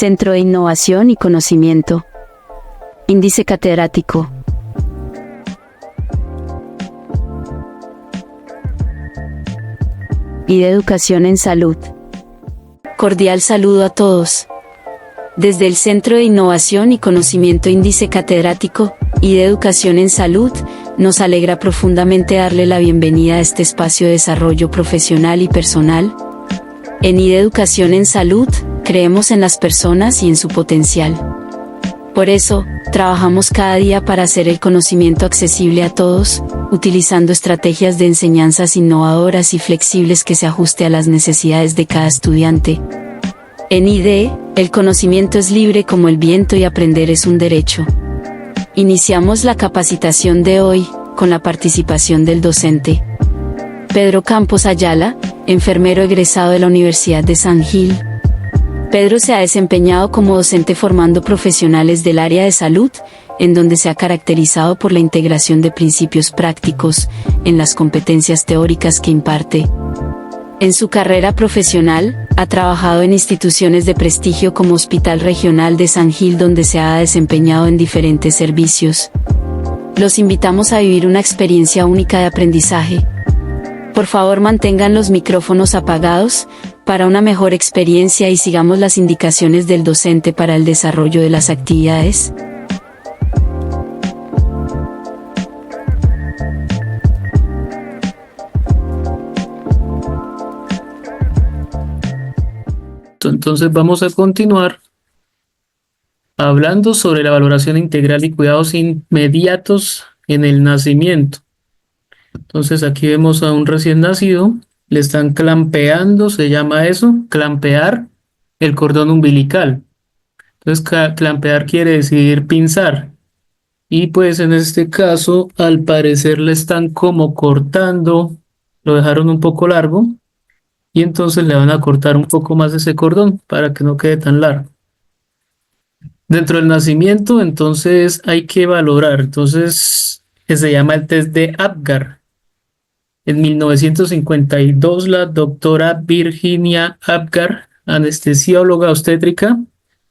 Centro de Innovación y Conocimiento. Índice catedrático. Y de Educación en Salud. Cordial saludo a todos. Desde el Centro de Innovación y Conocimiento Índice Catedrático y de Educación en Salud, nos alegra profundamente darle la bienvenida a este espacio de desarrollo profesional y personal. En IDE Educación en Salud, creemos en las personas y en su potencial. Por eso, trabajamos cada día para hacer el conocimiento accesible a todos, utilizando estrategias de enseñanzas innovadoras y flexibles que se ajuste a las necesidades de cada estudiante. En IDE, el conocimiento es libre como el viento y aprender es un derecho. Iniciamos la capacitación de hoy, con la participación del docente Pedro Campos Ayala, enfermero egresado de la Universidad de San Gil. Pedro se ha desempeñado como docente formando profesionales del área de salud, en donde se ha caracterizado por la integración de principios prácticos en las competencias teóricas que imparte. En su carrera profesional, ha trabajado en instituciones de prestigio como Hospital Regional de San Gil, donde se ha desempeñado en diferentes servicios. Los invitamos a vivir una experiencia única de aprendizaje. Por favor, mantengan los micrófonos apagados para una mejor experiencia y sigamos las indicaciones del docente para el desarrollo de las actividades. Entonces vamos a continuar hablando sobre la valoración integral y cuidados inmediatos en el nacimiento. Entonces aquí vemos a un recién nacido, le están clampeando, se llama eso, clampear el cordón umbilical. Entonces clampear quiere decir pinzar. Y pues en este caso, al parecer le están como cortando, lo dejaron un poco largo, y entonces le van a cortar un poco más ese cordón para que no quede tan largo. Dentro del nacimiento, entonces hay que valorar, entonces que se llama el test de Apgar. En 1952, la doctora Virginia Apgar, anestesióloga obstétrica,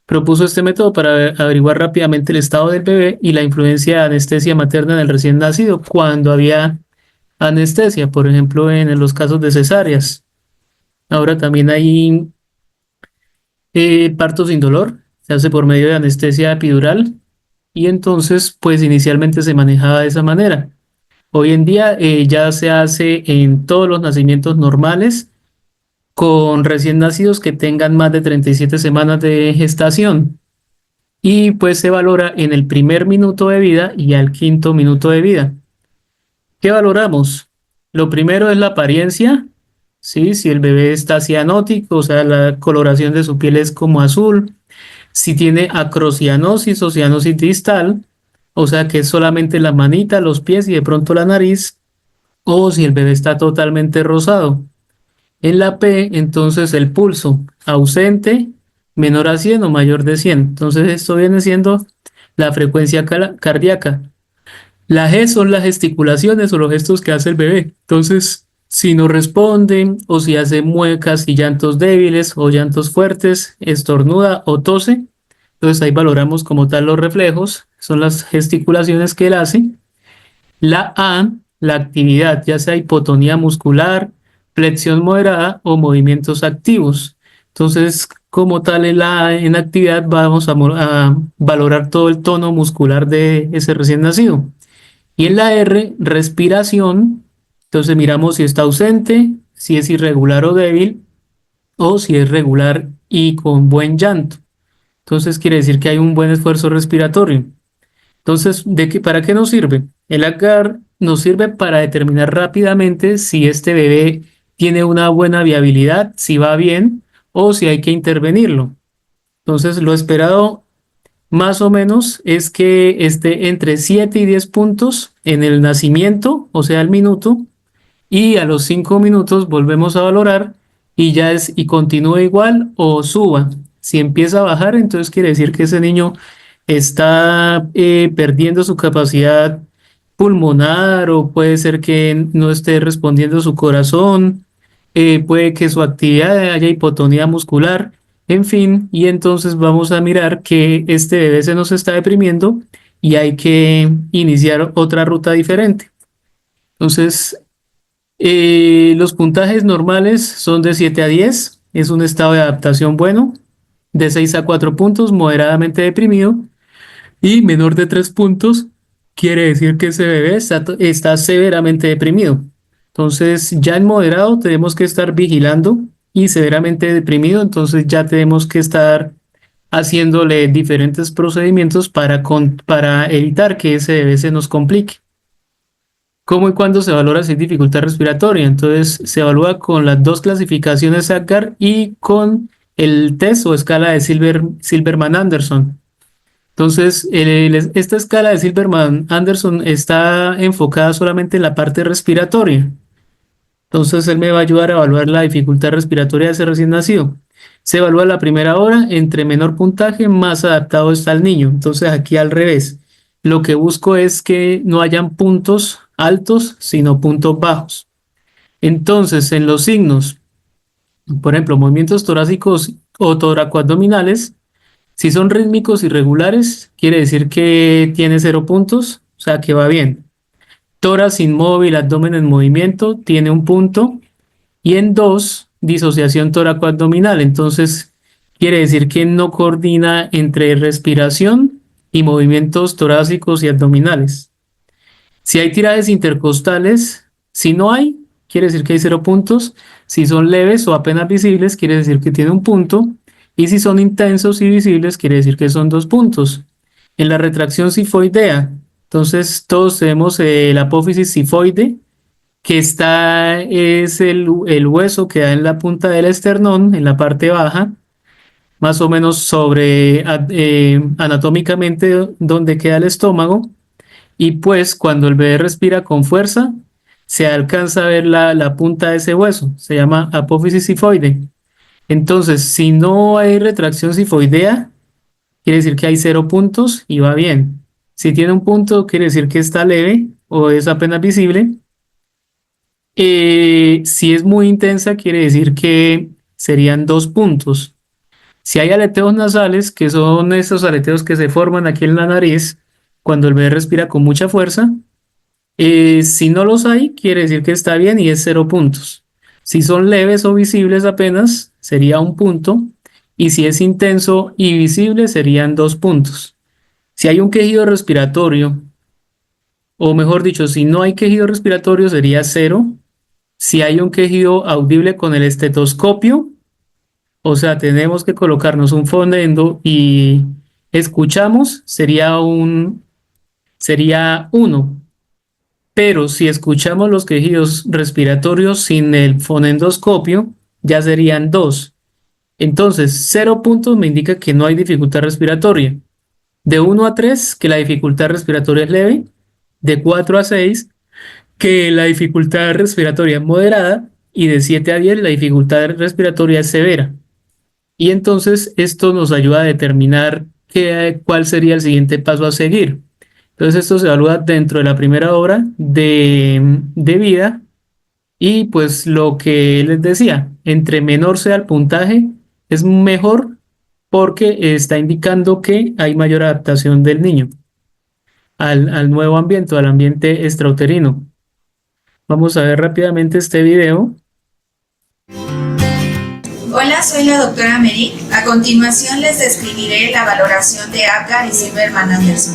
propuso este método para averiguar rápidamente el estado del bebé y la influencia de anestesia materna en el recién nacido cuando había anestesia, por ejemplo, en los casos de cesáreas. Ahora también hay parto sin dolor, se hace por medio de anestesia epidural y entonces pues inicialmente se manejaba de esa manera. Hoy en día ya se hace en todos los nacimientos normales con recién nacidos que tengan más de 37 semanas de gestación y pues se valora en el primer minuto de vida y al quinto minuto de vida. ¿Qué valoramos? Lo primero es la apariencia. Sí, si el bebé está cianótico, o sea, la coloración de su piel es como azul. Si tiene acrocianosis o cianosis distal, o sea que es solamente la manita, los pies y de pronto la nariz, o si el bebé está totalmente rosado. En la P, entonces el pulso ausente, menor a 100 o mayor de 100. Entonces esto viene siendo la frecuencia cardíaca. La G son las gesticulaciones o los gestos que hace el bebé. Entonces, si no responde o si hace muecas y llantos débiles o llantos fuertes, estornuda o tose, entonces ahí valoramos como tal los reflejos, son las gesticulaciones que él hace. La A, la actividad, ya sea hipotonía muscular, flexión moderada o movimientos activos. Entonces, como tal en actividad vamos a valorar todo el tono muscular de ese recién nacido. Y en la R, respiración, entonces miramos si está ausente, si es irregular o débil, o si es regular y con buen llanto. Entonces quiere decir que hay un buen esfuerzo respiratorio. Entonces, ¿para qué nos sirve? El ACAR nos sirve para determinar rápidamente si este bebé tiene una buena viabilidad, si va bien, o si hay que intervenirlo. Entonces, lo esperado más o menos es que esté entre 7 y 10 puntos en el nacimiento, o sea, al minuto, y a los 5 minutos volvemos a valorar y continúa igual o suba. Si empieza a bajar, entonces quiere decir que ese niño está perdiendo su capacidad pulmonar o puede ser que no esté respondiendo su corazón, puede que su actividad haya hipotonía muscular. En fin, y entonces vamos a mirar que este bebé se nos está deprimiendo y hay que iniciar otra ruta diferente. Entonces, los puntajes normales son de 7 a 10, es un estado de adaptación bueno, de 6 a 4 puntos, moderadamente deprimido, y menor de 3 puntos quiere decir que ese bebé está severamente deprimido. Entonces, ya en moderado tenemos que estar vigilando y severamente deprimido, entonces ya tenemos que estar haciéndole diferentes procedimientos para evitar que ese bebé se nos complique. ¿Cómo y cuándo se valora si es dificultad respiratoria? Entonces, se evalúa con las dos clasificaciones ACGAR y con el test o escala de Silberman-Anderson. Entonces, esta escala de Silberman-Anderson está enfocada solamente en la parte respiratoria. Entonces, él me va a ayudar a evaluar la dificultad respiratoria de ese recién nacido. Se evalúa la primera hora, entre menor puntaje, más adaptado está el niño. Entonces, aquí al revés. Lo que busco es que no hayan puntos altos, sino puntos bajos. Entonces, en los signos, por ejemplo, movimientos torácicos o toracoabdominales, si son rítmicos y regulares, quiere decir que tiene 0 puntos, o sea que va bien. Tórax inmóvil, abdomen en movimiento, tiene 1 punto. Y en 2, disociación toracoabdominal. Entonces, quiere decir que no coordina entre respiración y movimientos torácicos y abdominales. Si hay tirajes intercostales, si no hay, quiere decir que hay 0 puntos. Si son leves o apenas visibles, quiere decir que tiene 1 punto. Y si son intensos y visibles, quiere decir que son 2 puntos. En la retracción sifoidea, entonces todos tenemos la apófisis sifoide, que es el hueso que da en la punta del esternón, en la parte baja, más o menos anatómicamente donde queda el estómago. Y pues cuando el bebé respira con fuerza, se alcanza a ver la punta de ese hueso, se llama apófisis sifoide. Entonces, si no hay retracción sifoidea, quiere decir que hay 0 puntos y va bien. Si tiene 1 punto, quiere decir que está leve o es apenas visible. Si es muy intensa, quiere decir que serían 2 puntos. Si hay aleteos nasales, que son esos aleteos que se forman aquí en la nariz cuando el bebé respira con mucha fuerza, si no los hay, quiere decir que está bien y es 0 puntos. Si son leves o visibles apenas, sería 1 punto. Y si es intenso y visible, serían 2 puntos. Si hay un quejido respiratorio, o mejor dicho, si no hay quejido respiratorio, sería 0. Si hay un quejido audible con el estetoscopio, o sea, tenemos que colocarnos un fonendo y escuchamos, sería 1. Pero si escuchamos los quejidos respiratorios sin el fonendoscopio, ya serían 2. Entonces, 0 puntos me indica que no hay dificultad respiratoria. De 1 a 3, que la dificultad respiratoria es leve. De 4 a 6, que la dificultad respiratoria es moderada. Y de 7 a 10, la dificultad respiratoria es severa. Y entonces esto nos ayuda a determinar cuál sería el siguiente paso a seguir. Entonces esto se evalúa dentro de la primera hora de vida y pues lo que les decía, entre menor sea el puntaje es mejor porque está indicando que hay mayor adaptación del niño al nuevo ambiente, al ambiente extrauterino. Vamos a ver rápidamente este video. Hola, soy la doctora Merik. A continuación les describiré la valoración de Apgar y Silberman-Anderson.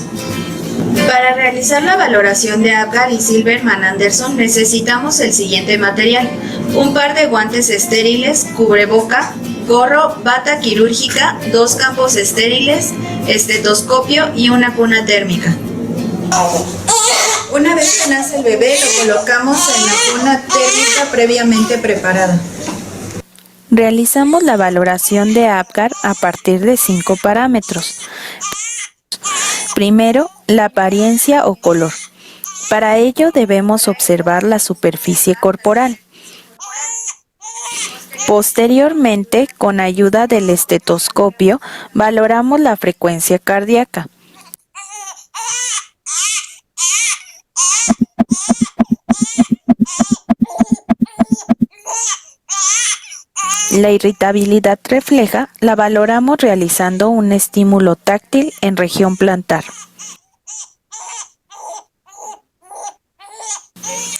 Para realizar la valoración de Apgar y Silberman-Anderson necesitamos el siguiente material: un par de guantes estériles, cubreboca, gorro, bata quirúrgica, 2 campos estériles, estetoscopio y una cuna térmica. Una vez que nace el bebé, lo colocamos en la cuna térmica previamente preparada. Realizamos la valoración de Apgar a partir de 5 parámetros. Primero, la apariencia o color. Para ello debemos observar la superficie corporal. Posteriormente, con ayuda del estetoscopio, valoramos la frecuencia cardíaca. La irritabilidad refleja la valoramos realizando un estímulo táctil en región plantar.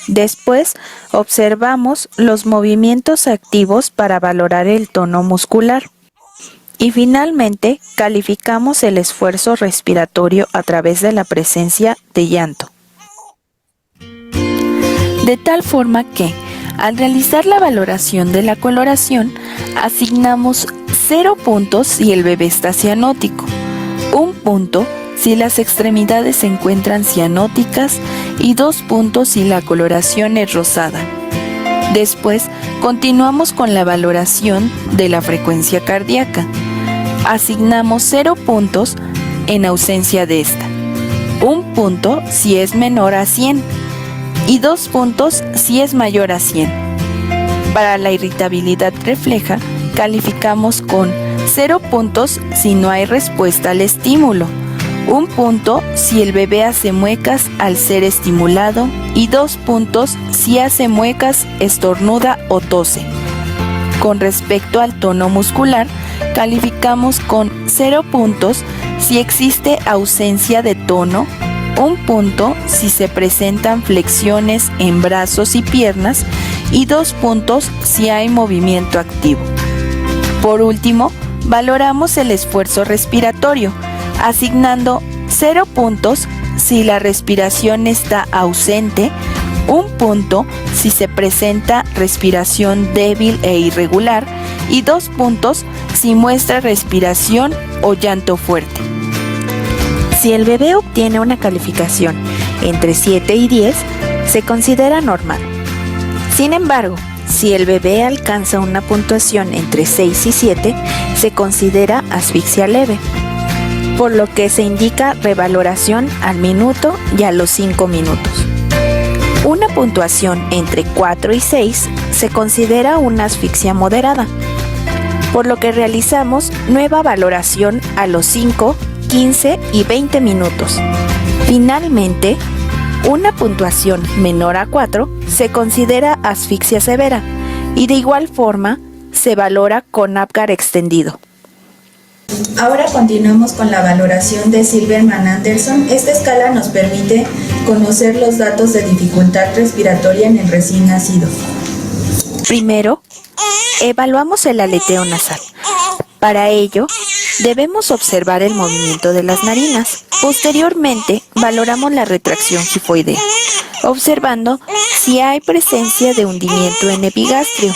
Después, observamos los movimientos activos para valorar el tono muscular. Y finalmente, calificamos el esfuerzo respiratorio a través de la presencia de llanto. De tal forma que, al realizar la valoración de la coloración, asignamos 0 puntos si el bebé está cianótico, 1 punto si las extremidades se encuentran cianóticas y 2 puntos si la coloración es rosada. Después, continuamos con la valoración de la frecuencia cardíaca. Asignamos 0 puntos en ausencia de esta, 1 punto si es menor a 100 y 2 puntos si es mayor a 100. Para la irritabilidad refleja, calificamos con 0 puntos si no hay respuesta al estímulo, 1 punto si el bebé hace muecas al ser estimulado y 2 puntos si hace muecas, estornuda o tose. Con respecto al tono muscular, calificamos con 0 puntos si existe ausencia de tono, 1 punto si se presentan flexiones en brazos y piernas y 2 puntos si hay movimiento activo. Por último, valoramos el esfuerzo respiratorio, asignando 0 puntos si la respiración está ausente, 1 punto si se presenta respiración débil e irregular y 2 puntos si muestra respiración o llanto fuerte. Si el bebé obtiene una calificación entre 7 y 10, se considera normal. Sin embargo, si el bebé alcanza una puntuación entre 6 y 7, se considera asfixia leve, por lo que se indica revaloración al minuto y a los 5 minutos. Una puntuación entre 4 y 6 se considera una asfixia moderada, por lo que realizamos nueva valoración a los 5, 15 y 20 minutos. Finalmente, una puntuación menor a 4 se considera asfixia severa y de igual forma se valora con Apgar extendido. Ahora continuamos con la valoración de Silberman-Anderson. Esta escala nos permite conocer los datos de dificultad respiratoria en el recién nacido. Primero, evaluamos el aleteo nasal. Para ello, debemos observar el movimiento de las narinas. Posteriormente, valoramos la retracción gifoidea, observando si hay presencia de hundimiento en epigastrio.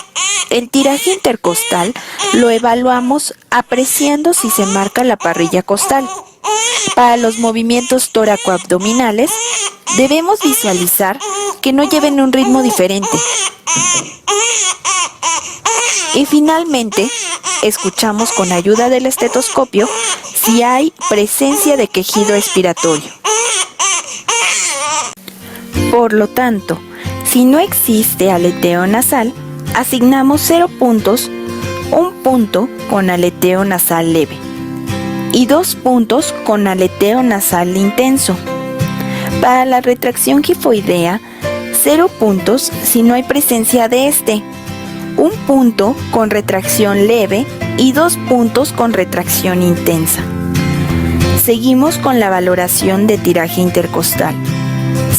El tiraje intercostal lo evaluamos apreciando si se marca la parrilla costal. Para los movimientos tóraco-abdominales, debemos visualizar que no lleven un ritmo diferente. Y finalmente, escuchamos con ayuda del estetoscopio si hay presencia de quejido expiratorio. Por lo tanto, si no existe aleteo nasal, asignamos 0 puntos, 1 punto con aleteo nasal leve y 2 puntos con aleteo nasal intenso. Para la retracción gifoidea, 0 puntos si no hay presencia de este, 1 punto con retracción leve y 2 puntos con retracción intensa. Seguimos con la valoración de tiraje intercostal.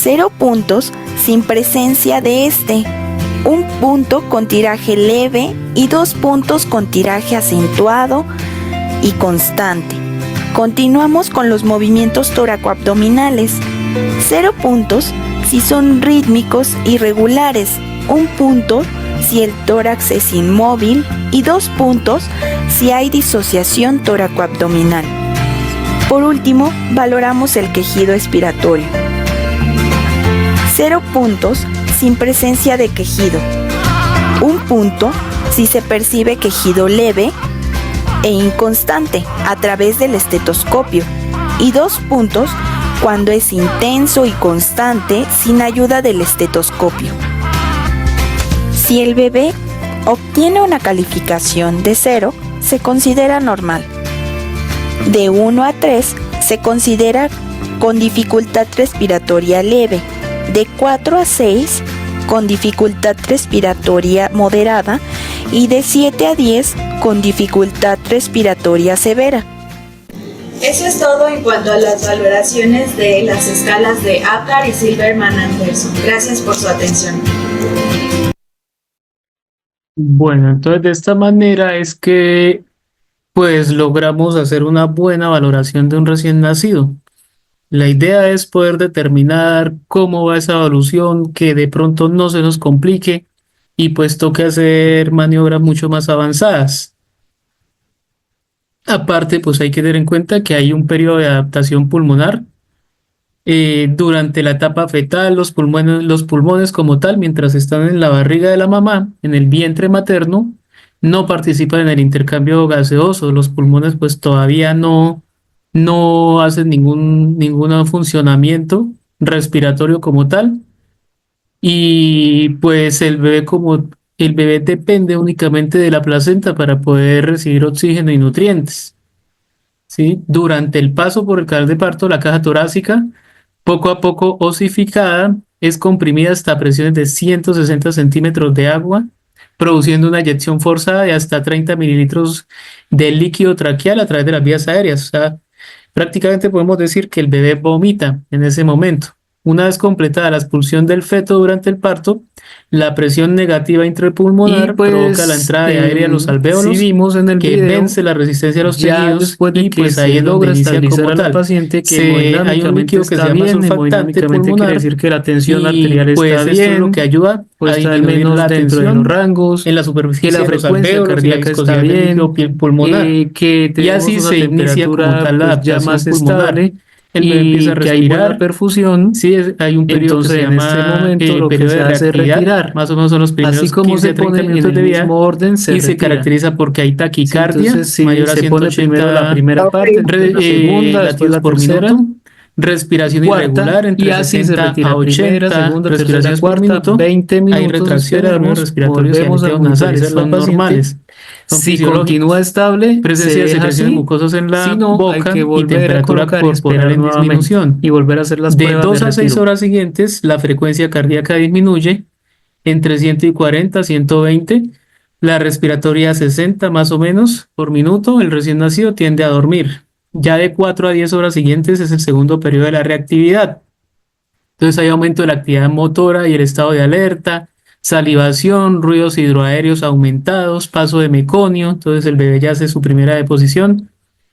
0 puntos sin presencia de este, 1 punto con tiraje leve y 2 puntos con tiraje acentuado y constante. Continuamos con los movimientos tóraco-abdominales. 0 puntos si son rítmicos y regulares, 1 punto si el tórax es inmóvil y 2 puntos si hay disociación tóraco-abdominal. Por último, valoramos el quejido expiratorio. 0 puntos sin presencia de quejido, 1 punto si se percibe quejido leve e inconstante a través del estetoscopio y 2 puntos cuando es intenso y constante sin ayuda del estetoscopio. Si el bebé obtiene una calificación de 0, se considera normal. De 1 a 3 se considera con dificultad respiratoria leve. De 4 a 6 con dificultad respiratoria moderada y de 7 a 10 con dificultad respiratoria severa. Eso es todo en cuanto a las valoraciones de las escalas de Apgar y Silberman-Anderson. Gracias por su atención. Bueno, entonces de esta manera es que pues logramos hacer una buena valoración de un recién nacido. La idea es poder determinar cómo va esa evolución, que de pronto no se nos complique y pues toque hacer maniobras mucho más avanzadas. Aparte, pues hay que tener en cuenta que hay un periodo de adaptación pulmonar. Durante la etapa fetal, los pulmones como tal, mientras están en la barriga de la mamá, en el vientre materno, no participan en el intercambio gaseoso. Los pulmones pues todavía no hacen ningún funcionamiento respiratorio como tal. Y pues el bebé depende únicamente de la placenta para poder recibir oxígeno y nutrientes. ¿Sí? Durante el paso por el canal de parto, la caja torácica, poco a poco osificada, es comprimida hasta presiones de 160 centímetros de agua, produciendo una eyección forzada de hasta 30 mililitros de líquido traqueal a través de las vías aéreas. O sea, prácticamente podemos decir que el bebé vomita en ese momento. Una vez completada la expulsión del feto durante el parto, la presión negativa intrapulmonar provoca la entrada de aire a los alvéolos, si vimos en el que video, vence la resistencia a los ya tejidos después de y que pues se ahí es donde logra inicia estabilizar como a la tal. paciente, que Hay un hemodinámicamente líquido que se está llama bien, surfactante hemodinámicamente quiere pulmonar decir que la tensión arterial y está pues esto es lo bien, que ayuda o a está al disminuir menos la dentro de los tensión rangos, en la que superficie la de los frecuencia alvéolos y la cardíaca está viscosidad del líquido bien, pulmonar. que Y tenemos así una se inicia como temperatura tal la pues ya adaptación más pulmonar. estable El bebé empieza a y que hay buena respirar. perfusión. Sí, hay un periodo que Entonces se en este llama momento lo que periodo se de hace es reactividad, retirar, más o menos son los así primeros como 15 se a 30 pone en minutos el de vida mismo orden se y se retira. caracteriza porque hay Sí, taquicardia entonces si mayor a se pone primero la 180 primera parte, después la segunda, después latidos la por tercera, minuto, respiración cuarta, irregular y entre así se 60 a retira. Primera, 80 segunda, tercera, respiraciones por cuarta, minuto. 20 Hay minutos retracciones, ritmos esperamos, respiratorios y volvemos a aleteos nasales, monitorizar la son paciente. normales, son Si continúa fisiológicos. estable, se Presencia de deja secreciones así. mucosas en Si la no, hay boca que y volver a temperatura colocar y corporal esperar en nuevamente disminución. y volver a hacer las De pruebas de 2 a 6 retiro. horas siguientes, la frecuencia cardíaca disminuye entre 140 a 120, la respiratoria a 60 más o menos por minuto. El recién nacido tiende a dormir. Ya de 4 a 10 horas siguientes es el segundo periodo de la reactividad. Entonces hay aumento de la actividad motora y el estado de alerta, salivación, ruidos hidroaéreos aumentados, paso de meconio. Entonces el bebé ya hace su primera deposición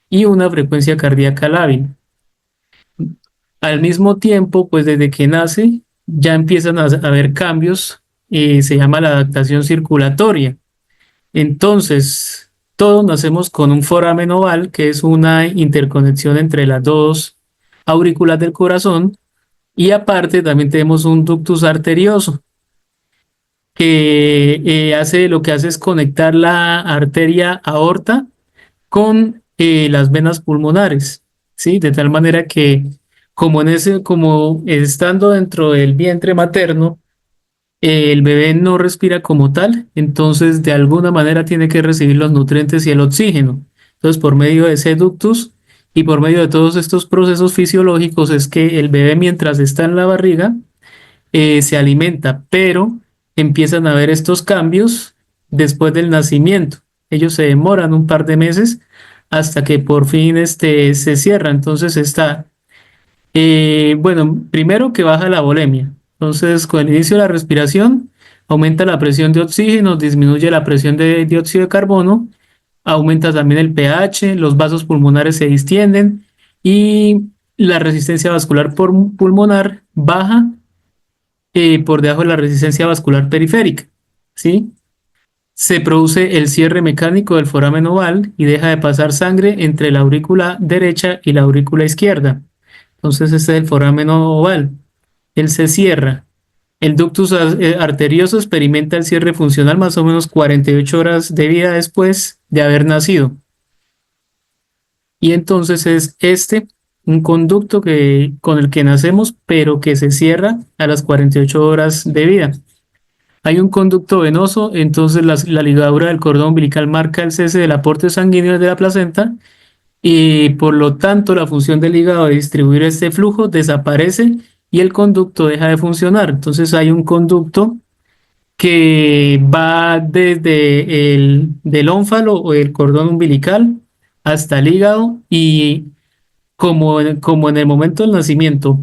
y una frecuencia cardíaca lábil. Al mismo tiempo, pues desde que nace ya empiezan a haber cambios, se llama la adaptación circulatoria. Entonces, todos nacemos con un foramen oval, que es una interconexión entre las dos aurículas del corazón, y aparte también tenemos un ductus arterioso, que lo que hace es conectar la arteria aorta con las venas pulmonares, ¿sí? De tal manera que como estando dentro del vientre materno, el bebé no respira como tal, entonces de alguna manera tiene que recibir los nutrientes y el oxígeno. Entonces, por medio de ese ductus y por medio de todos estos procesos fisiológicos es que el bebé mientras está en la barriga se alimenta, pero empiezan a haber estos cambios después del nacimiento. Ellos se demoran un par de meses hasta que por fin se cierra. Entonces bueno, primero que baja la volemia. Entonces, con el inicio de la respiración, aumenta la presión de oxígeno, disminuye la presión de dióxido de carbono, aumenta también el pH, los vasos pulmonares se distienden y la resistencia vascular pulmonar baja por debajo de la resistencia vascular periférica, ¿sí? Se produce el cierre mecánico del foramen oval y deja de pasar sangre entre la aurícula derecha y la aurícula izquierda. Entonces este es el foramen oval. Él se cierra. El ductus arterioso experimenta el cierre funcional más o menos 48 horas de vida después de haber nacido. Y entonces es un conducto con el que nacemos, pero que se cierra a las 48 horas de vida. Hay un conducto venoso, entonces la ligadura del cordón umbilical marca el cese del aporte sanguíneo de la placenta y por lo tanto la función del hígado de distribuir este flujo desaparece y el conducto deja de funcionar. Entonces hay un conducto que va desde el del ómfalo o el cordón umbilical hasta el hígado y como en el momento del nacimiento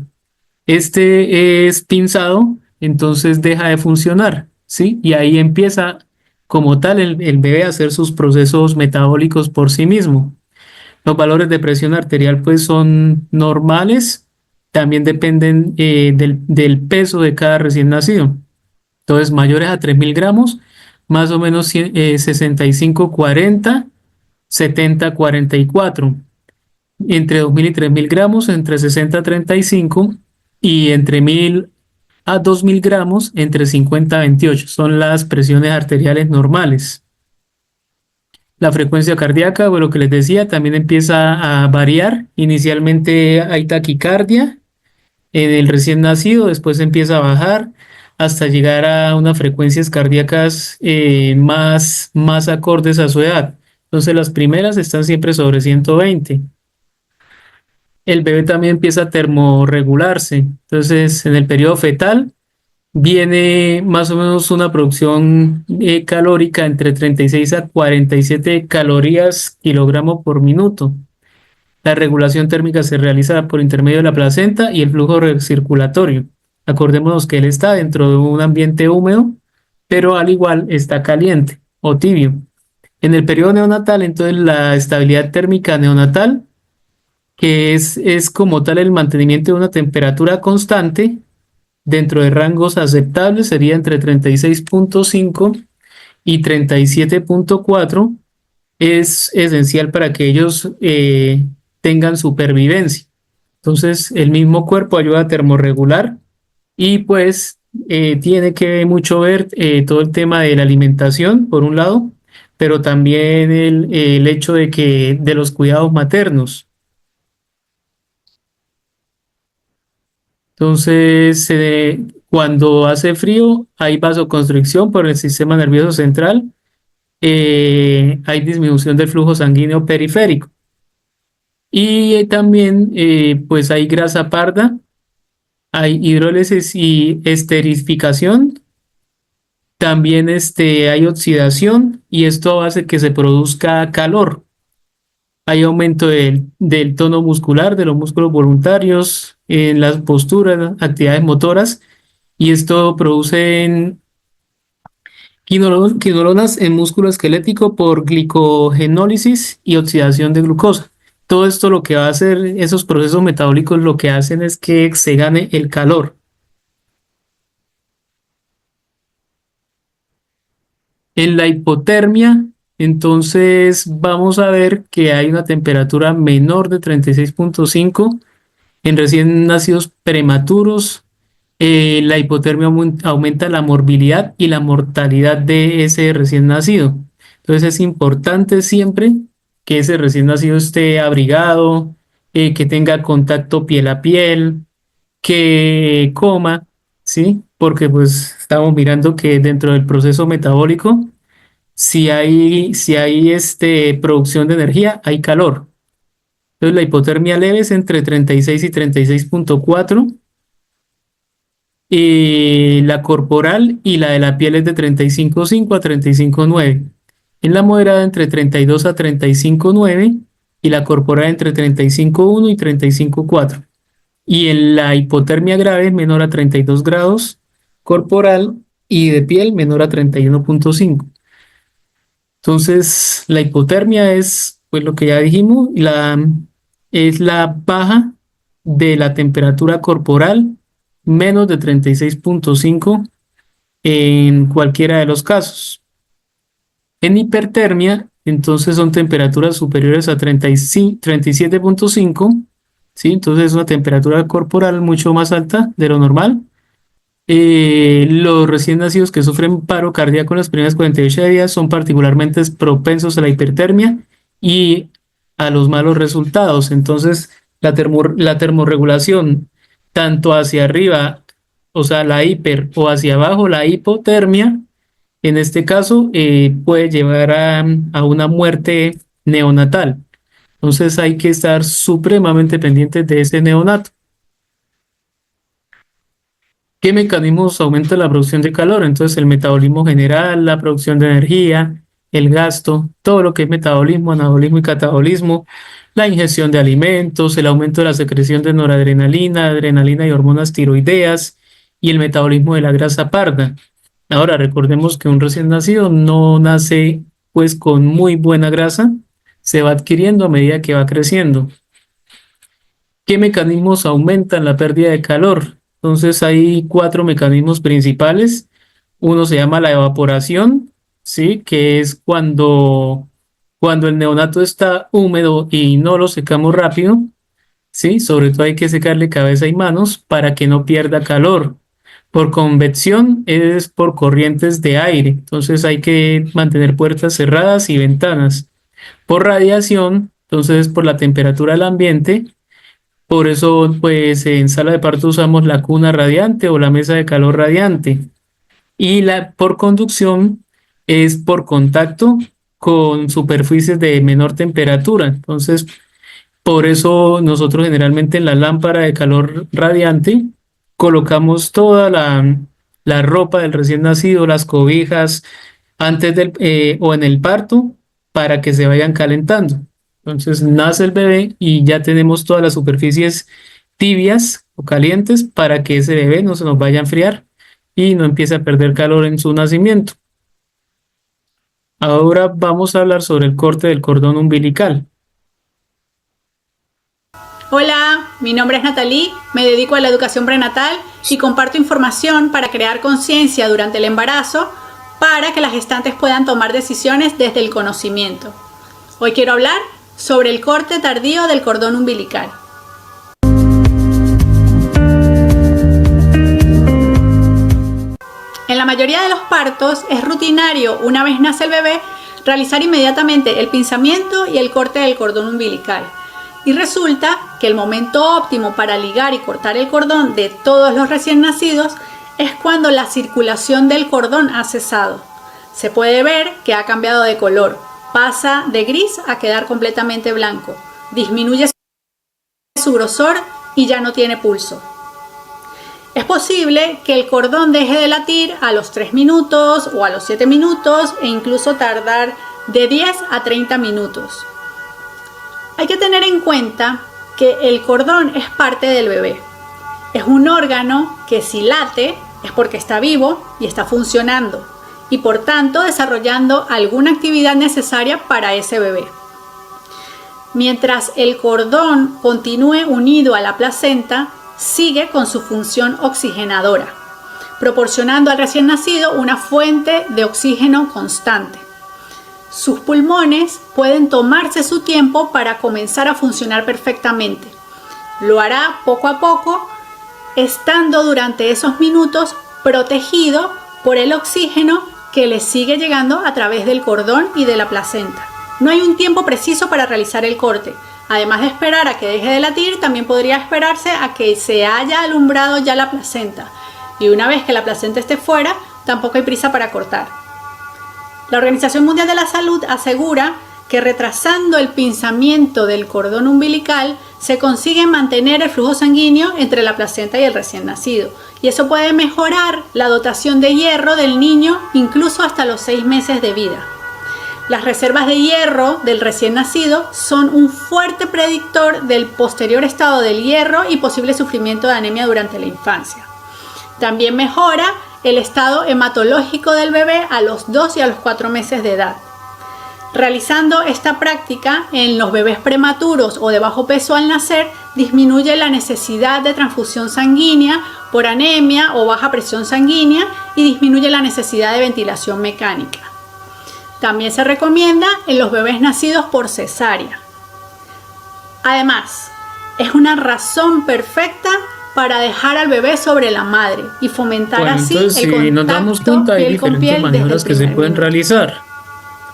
este es pinzado, entonces deja de funcionar, ¿sí? Y ahí empieza como tal el bebé a hacer sus procesos metabólicos por sí mismo. Los valores de presión arterial pues son normales, también dependen del peso de cada recién nacido. Entonces mayores a 3.000 gramos, más o menos 65-40, 70-44. Entre 2.000 y 3.000 gramos, entre 60-35 y entre 1.000 a 2.000 gramos, entre 50-28. Son las presiones arteriales normales. La frecuencia cardíaca, bueno, lo que les decía, también empieza a variar. Inicialmente hay taquicardia en el recién nacido, después empieza a bajar hasta llegar a unas frecuencias cardíacas más acordes a su edad. Entonces las primeras están siempre sobre 120. El bebé también empieza a termorregularse. Entonces, en el periodo fetal viene más o menos una producción calórica entre 36 a 47 calorías kilogramo por minuto. La regulación térmica se realiza por intermedio de la placenta y el flujo circulatorio. Acordémonos que él está dentro de un ambiente húmedo, pero al igual está caliente o tibio. En el periodo neonatal, entonces la estabilidad térmica neonatal, que es como tal el mantenimiento de una temperatura constante dentro de rangos aceptables, sería entre 36.5 y 37.4, es esencial para que ellos tengan supervivencia. Entonces, el mismo cuerpo ayuda a termorregular y pues tiene que mucho ver todo el tema de la alimentación, por un lado, pero también el hecho de los cuidados maternos. Entonces, cuando hace frío, hay vasoconstricción por el sistema nervioso central, hay disminución del flujo sanguíneo periférico. Y también, pues hay grasa parda, hay hidrólisis y esterificación, también hay oxidación y esto hace que se produzca calor. Hay aumento del tono muscular, de los músculos voluntarios, en las posturas, actividades motoras, y esto produce quinolonas en músculo esquelético por glicogenólisis y oxidación de glucosa. Todo esto lo que va a hacer, esos procesos metabólicos lo que hacen es que se gane el calor. En la hipotermia, entonces vamos a ver que hay una temperatura menor de 36.5 en recién nacidos prematuros. La hipotermia aumenta la morbilidad y la mortalidad de ese recién nacido. Entonces es importante siempre que ese recién nacido esté abrigado, que tenga contacto piel a piel, que coma, ¿sí? Porque pues estamos mirando que dentro del proceso metabólico, si hay producción de energía, hay calor. Entonces la hipotermia leve es entre 36 y 36.4. La corporal y la de la piel es de 35.5 a 35.9. En la moderada entre 32 a 35.9 y la corporal entre 35.1 y 35.4. Y en la hipotermia grave menor a 32 grados corporal y de piel menor a 31.5. Entonces, la hipotermia es, pues lo que ya dijimos, es la baja de la temperatura corporal menos de 36.5 en cualquiera de los casos. En hipertermia, entonces son temperaturas superiores a 37.5, ¿sí? Entonces es una temperatura corporal mucho más alta de lo normal. Los recién nacidos que sufren paro cardíaco en las primeras 48 días son particularmente propensos a la hipertermia y a los malos resultados. Entonces, la termorregulación, tanto hacia arriba, o sea, la hiper, o hacia abajo, la hipotermia, en este caso, puede llevar a una muerte neonatal. Entonces, hay que estar supremamente pendientes de ese neonato. ¿Qué mecanismos aumentan la producción de calor? Entonces, el metabolismo general, la producción de energía, el gasto, todo lo que es metabolismo, anabolismo y catabolismo, la ingestión de alimentos, el aumento de la secreción de noradrenalina, adrenalina y hormonas tiroideas y el metabolismo de la grasa parda. Ahora, recordemos que un recién nacido no nace pues con muy buena grasa, se va adquiriendo a medida que va creciendo. ¿Qué mecanismos aumentan la pérdida de calor? Entonces hay 4 mecanismos principales. Uno se llama la evaporación, ¿sí? Que es cuando el neonato está húmedo y no lo secamos rápido, ¿sí? Sobre todo hay que secarle cabeza y manos para que no pierda calor. Por convección es por corrientes de aire, entonces hay que mantener puertas cerradas y ventanas. Por radiación, entonces por la temperatura del ambiente. Por eso, pues en sala de parto usamos la cuna radiante o la mesa de calor radiante. Y por conducción es por contacto con superficies de menor temperatura. Entonces, por eso nosotros generalmente en la lámpara de calor radiante colocamos toda la ropa del recién nacido, las cobijas, antes o en el parto para que se vayan calentando. Entonces nace el bebé y ya tenemos todas las superficies tibias o calientes para que ese bebé no se nos vaya a enfriar y no empiece a perder calor en su nacimiento. Ahora vamos a hablar sobre el corte del cordón umbilical. Hola, mi nombre es Natalie, me dedico a la educación prenatal y comparto información para crear conciencia durante el embarazo para que las gestantes puedan tomar decisiones desde el conocimiento. Hoy quiero hablar sobre el corte tardío del cordón umbilical. En la mayoría de los partos es rutinario, una vez nace el bebé, realizar inmediatamente el pinzamiento y el corte del cordón umbilical. Y resulta que el momento óptimo para ligar y cortar el cordón de todos los recién nacidos es cuando la circulación del cordón ha cesado. Se puede ver que ha cambiado de color, pasa de gris a quedar completamente blanco, disminuye su grosor y ya no tiene pulso. Es posible que el cordón deje de latir a los 3 minutos o a los 7 minutos e incluso tardar de 10 a 30 minutos. Hay que tener en cuenta que el cordón es parte del bebé. Es un órgano que si late es porque está vivo y está funcionando y por tanto desarrollando alguna actividad necesaria para ese bebé. Mientras el cordón continúe unido a la placenta, sigue con su función oxigenadora, proporcionando al recién nacido una fuente de oxígeno constante. Sus pulmones pueden tomarse su tiempo para comenzar a funcionar perfectamente. Lo hará poco a poco, estando durante esos minutos protegido por el oxígeno que le sigue llegando a través del cordón y de la placenta. No hay un tiempo preciso para realizar el corte. Además de esperar a que deje de latir, también podría esperarse a que se haya alumbrado ya la placenta. Y una vez que la placenta esté fuera, tampoco hay prisa para cortar. La Organización Mundial de la Salud asegura que retrasando el pinzamiento del cordón umbilical se consigue mantener el flujo sanguíneo entre la placenta y el recién nacido. Y eso puede mejorar la dotación de hierro del niño incluso hasta los 6 meses de vida. Las reservas de hierro del recién nacido son un fuerte predictor del posterior estado del hierro y posible sufrimiento de anemia durante la infancia. También mejora el estado hematológico del bebé a los 2 y a los 4 meses de edad. Realizando esta práctica en los bebés prematuros o de bajo peso al nacer, disminuye la necesidad de transfusión sanguínea por anemia o baja presión sanguínea y disminuye la necesidad de ventilación mecánica. También se recomienda en los bebés nacidos por cesárea. Además, es una razón perfecta para dejar al bebé sobre la madre y fomentar así entonces, el contacto si nos damos cuenta, hay piel con diferentes piel maniobras desde que el se primer pueden minuto. realizar.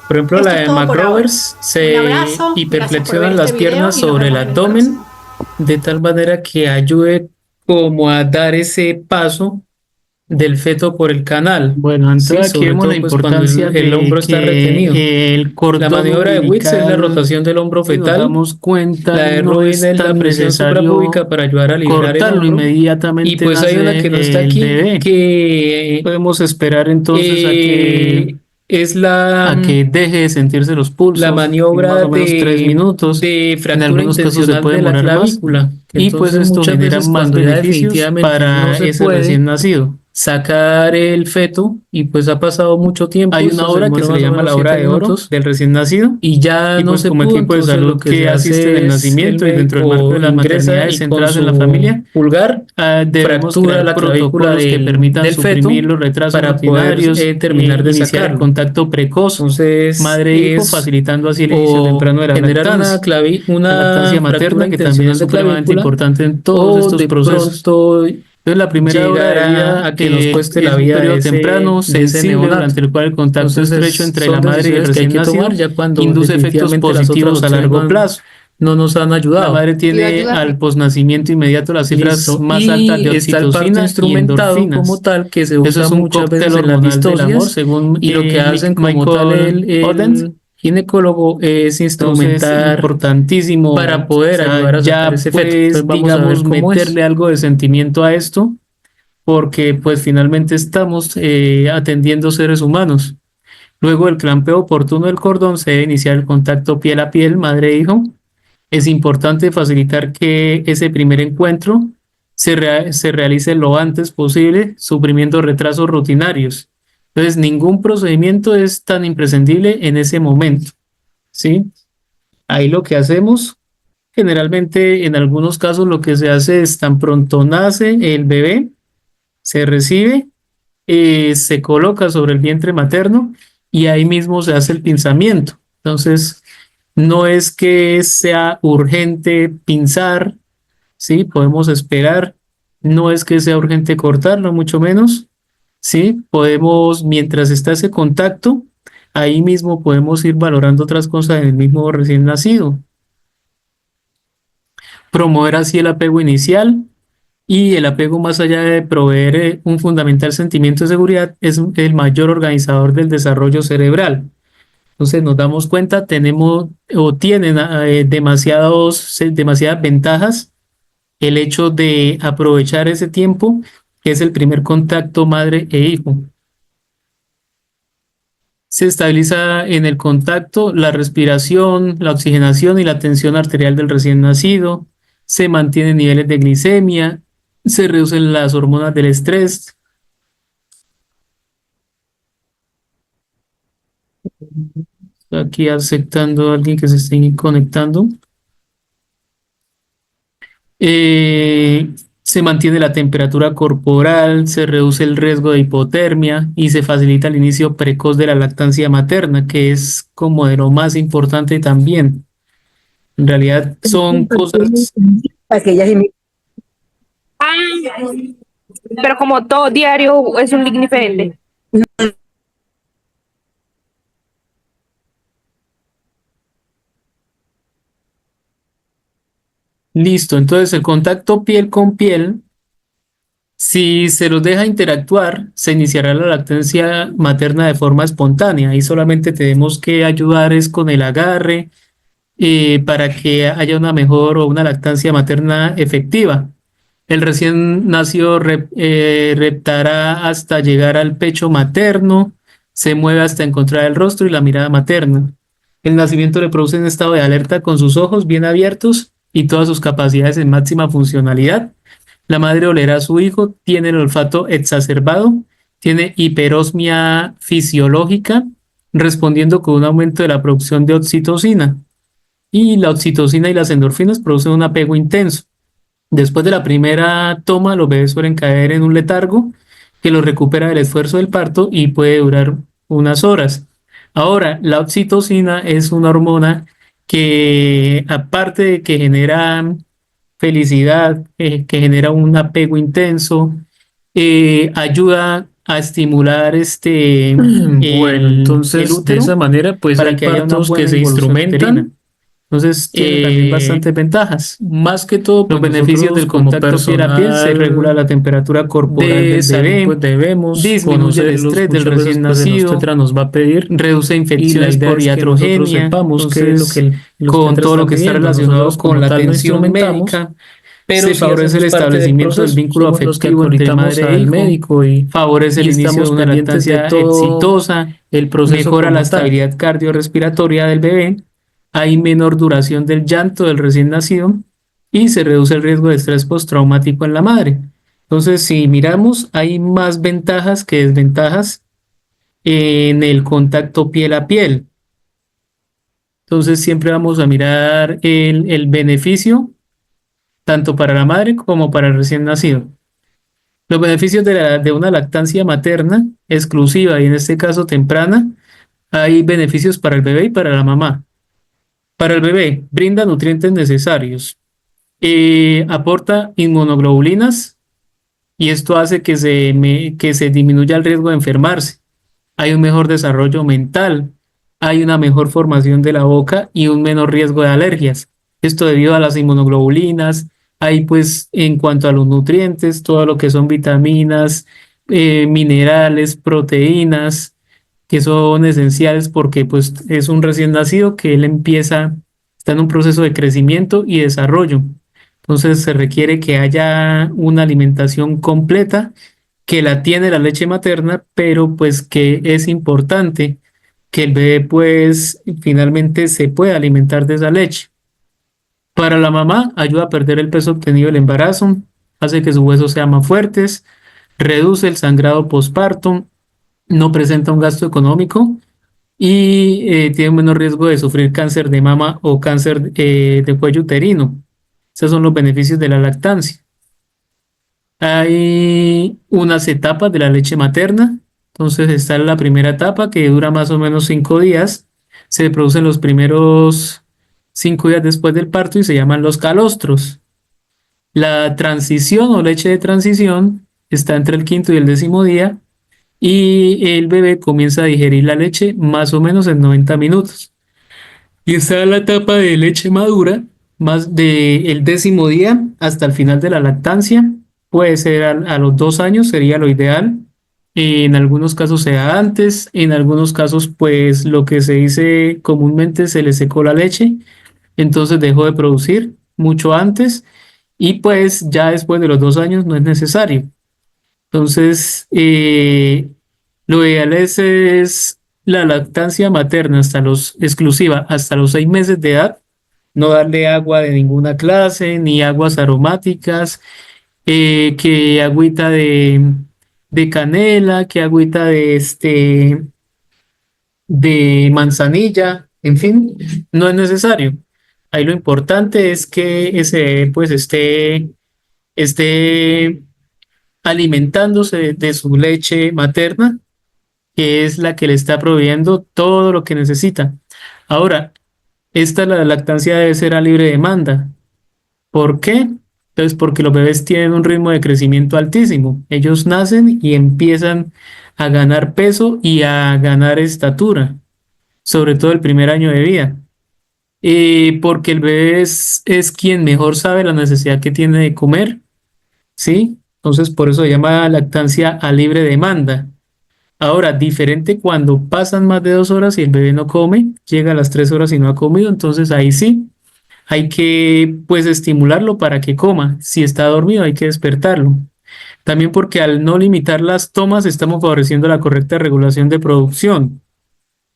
Por ejemplo, Esto la es de todo por McRoberts ahora. se Un abrazo, gracias por hiperflexionan ver las este video piernas y nos sobre el vemos en el abdomen próximo. de tal manera que ayude como a dar ese paso del feto por el canal. Bueno, entonces Sí, aquí sobre vemos todo la pues cuando importancia el hombro hombro está retenido. el cordón La maniobra de Witz es la umbilical, rotación del hombro si nos fetal. damos cuenta, La de no Robin es es la tan presión necesario suprapúbica para ayudar a liberar el cortarlo, hombro. Y inmediatamente pues hay una nace que no está el aquí, bebé. que Podemos esperar entonces es a que deje de sentirse los pulsos, la maniobra más o menos 3 minutos. de En fractura algunos casos se intencional puede de la demorar más. clavícula. Que Y pues entonces esto muchas genera veces más cuando ya beneficios definitivamente no para se ese puede recién nacido. sacar el feto y pues ha pasado mucho tiempo, Hay una esto se hora que demora se más le o llama la menos hora 7 de oro minutos del recién nacido. y ya Y no pues se como pudo, equipo de entonces lo salud que se que asiste en hace el es el nacimiento y dentro del marco de médico las ingresa maternidades y con centradas en la su familia, pulgar debemos fractura crear la clavícula protocolos que permitan del feto suprimir los retrasos para poder rutinarios, terminar de iniciar el sacarlo. contacto precoz Entonces madre-hijo, es facilitando así el inicio o temprano de la generar lactancia. La una lactancia fractura materna, que también intencional es de supremamente clavícula importante en todos o estos de procesos. pronto Entonces, la primera hora llegar de vida a que nos cueste la es un vida periodo temprano, de ese sensible, neonato. durante el cual el contacto Entonces estrecho entre la son madre y el decisiones que hay recién que tomar nacido ya cuando induce efectos definitivamente las otras positivos a opciones largo plazo. no nos han La ayudado. madre tiene al posnacimiento inmediato las cifras Listo. más altas de Y está el parto oxitocina y instrumentado como endorfinas. tal, que se Eso usa es un muchas cóctel veces en las hormonal del amor, distocias, según y lo que hacen como tal Michael Odens. el ginecólogo es Entonces, instrumentar para importantísimo, o poder sea, ayudar a sacar ya ese feto. Entonces pues, vamos a ver digamos, cómo es. meterle algo de sentimiento a esto, porque pues finalmente estamos atendiendo seres humanos. Luego del clampeo oportuno del cordón, se debe iniciar el contacto piel a piel, madre-hijo. Es importante facilitar que ese primer encuentro se realice lo antes posible, suprimiendo retrasos rutinarios. Entonces, ningún procedimiento es tan imprescindible en ese momento, ¿sí? Ahí lo que hacemos, generalmente en algunos casos lo que se hace es tan pronto nace el bebé, se recibe, se coloca sobre el vientre materno y ahí mismo se hace el pinzamiento. Entonces, no es que sea urgente pinzar, ¿sí? Podemos esperar, no es que sea urgente cortarlo, mucho menos, ¿sí? Podemos, mientras está ese contacto, ahí mismo podemos ir valorando otras cosas en el mismo recién nacido. Promover así el apego inicial y el apego más allá de proveer un fundamental sentimiento de seguridad es el mayor organizador del desarrollo cerebral. Entonces nos damos cuenta, tenemos o tienen demasiadas ventajas el hecho de aprovechar ese tiempo, que es el primer contacto madre e hijo. Se estabiliza en el contacto la respiración, la oxigenación y la tensión arterial del recién nacido, se mantienen niveles de glicemia, se reducen las hormonas del estrés. Aquí aceptando a alguien que se esté conectando. Se mantiene la temperatura corporal, se reduce el riesgo de hipotermia y se facilita el inicio precoz de la lactancia materna, que es como de lo más importante también. En realidad son cosas. Pero como todo diario es un link diferente. Listo, entonces el contacto piel con piel, si se los deja interactuar, se iniciará la lactancia materna de forma espontánea y solamente tenemos que ayudar es con el agarre para que haya una mejor o una lactancia materna efectiva. El recién nacido reptará hasta llegar al pecho materno, se mueve hasta encontrar el rostro y la mirada materna. El nacimiento le produce un estado de alerta con sus ojos bien abiertos y todas sus capacidades en máxima funcionalidad. La madre olerá a su hijo, tiene el olfato exacerbado, tiene hiperosmia fisiológica, respondiendo con un aumento de la producción de oxitocina. Y la oxitocina y las endorfinas producen un apego intenso. Después de la primera toma, los bebés suelen caer en un letargo que los recupera del esfuerzo del parto y puede durar unas horas. Ahora, la oxitocina es una hormona que, aparte de que genera felicidad, que genera un apego intenso, ayuda a estimular Bueno, el entonces de útero esa manera pues para hay que haya una partos que buena se involución uterina. instrumentan Entonces tiene también bastantes ventajas. Más que todo, Los pues beneficios del nosotros como contacto piel a piel: se regula la temperatura corporal de del salud, bebé, pues debemos disminuye el conocerlos. estrés del Muchas veces recién pues el nacido, obstetra nos va a pedir reduce y la infecciones idea por es que nosotros iatrogenia, sepamos qué es lo que entonces el con obstetra todo está lo que está pidiendo. relacionado Nosotros con como la tal no atención instrumentamos, médica, pero se sí favorece el hacemos parte del establecimiento del proceso. vínculo Somos los que afectivo entre autorizamos madre e al hijo, médico favorece y el inicio de estamos una pendientes de lactancia todo exitosa, el proceso mejora la como tal. estabilidad cardiorrespiratoria del bebé, hay menor duración del llanto del recién nacido y se reduce el riesgo de estrés postraumático en la madre. Entonces, si miramos, hay más ventajas que desventajas en el contacto piel a piel. Entonces, siempre vamos a mirar el beneficio tanto para la madre como para el recién nacido. Los beneficios de una lactancia materna exclusiva y en este caso temprana: hay beneficios para el bebé y para la mamá. Para el bebé, brinda nutrientes necesarios, aporta inmunoglobulinas y esto hace que se disminuya el riesgo de enfermarse. Hay un mejor desarrollo mental, hay una mejor formación de la boca y un menor riesgo de alergias. Esto debido a las inmunoglobulinas. Hay pues en cuanto a los nutrientes, todo lo que son vitaminas, minerales, proteínas, que son esenciales porque pues es un recién nacido que está en un proceso de crecimiento y desarrollo. Entonces se requiere que haya una alimentación completa, que la tiene la leche materna, pero pues que es importante que el bebé pues finalmente se pueda alimentar de esa leche. Para la mamá, ayuda a perder el peso obtenido del embarazo, hace que sus huesos sean más fuertes, reduce el sangrado postparto, no presenta un gasto económico y tiene menos riesgo de sufrir cáncer de mama o cáncer de cuello uterino. Esos son los beneficios de la lactancia. Hay unas etapas de la leche materna. Entonces está la primera etapa que dura más o menos 5 días. Se producen los primeros 5 días después del parto y se llaman los calostros. La transición o leche de transición está entre el quinto y el 10.º día y el bebé comienza a digerir la leche más o menos en 90 minutos. Y está la etapa de leche madura, más del 10.º día hasta el final de la lactancia. Puede ser a los 2 años, sería lo ideal. En algunos casos se da antes, en algunos casos pues lo que se dice comúnmente: se le secó la leche, entonces dejó de producir mucho antes y pues ya después de los 2 años no es necesario. Entonces, lo ideal es la lactancia materna exclusiva hasta los 6 meses de edad, no darle agua de ninguna clase, ni aguas aromáticas, que agüita de canela, que agüita de manzanilla, en fin, no es necesario. Ahí lo importante es que ese pues esté alimentándose de su leche materna, que es la que le está proveyendo todo lo que necesita. Ahora, la lactancia debe ser a libre demanda. ¿Por qué? Entonces, porque los bebés tienen un ritmo de crecimiento altísimo. Ellos nacen y empiezan a ganar peso y a ganar estatura, sobre todo el primer año de vida. Porque el bebé es quien mejor sabe la necesidad que tiene de comer, ¿sí? Entonces, por eso se llama lactancia a libre demanda. Ahora, diferente cuando pasan más de 2 horas y el bebé no come, llega a las 3 horas y no ha comido, entonces ahí sí hay que pues estimularlo para que coma. Si está dormido hay que despertarlo. También porque al no limitar las tomas estamos favoreciendo la correcta regulación de producción,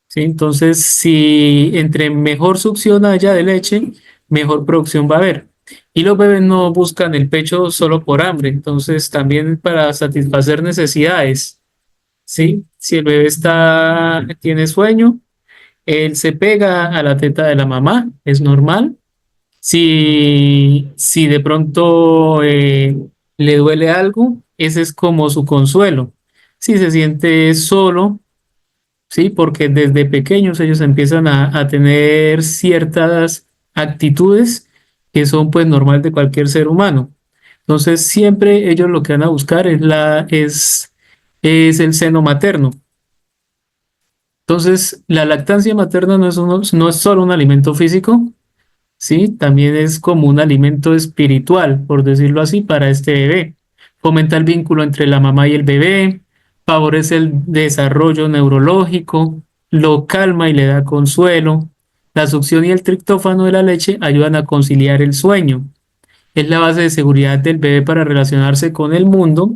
¿sí? Entonces, si entre mejor succión haya de leche, mejor producción va a haber. Y los bebés no buscan el pecho solo por hambre, entonces también para satisfacer necesidades, ¿sí? Si el bebé tiene sueño, él se pega a la teta de la mamá, es normal. Si de pronto le duele algo, ese es como su consuelo. Si se siente solo, ¿sí? Porque desde pequeños ellos empiezan a tener ciertas actitudes que son pues normal de cualquier ser humano. Entonces siempre ellos lo que van a buscar es el seno materno. Entonces la lactancia materna no es solo un alimento físico, ¿sí? También es como un alimento espiritual, por decirlo así, para este bebé. Fomenta el vínculo entre la mamá y el bebé, favorece el desarrollo neurológico, lo calma y le da consuelo. La succión y el triptófano de la leche ayudan a conciliar el sueño. Es la base de seguridad del bebé para relacionarse con el mundo,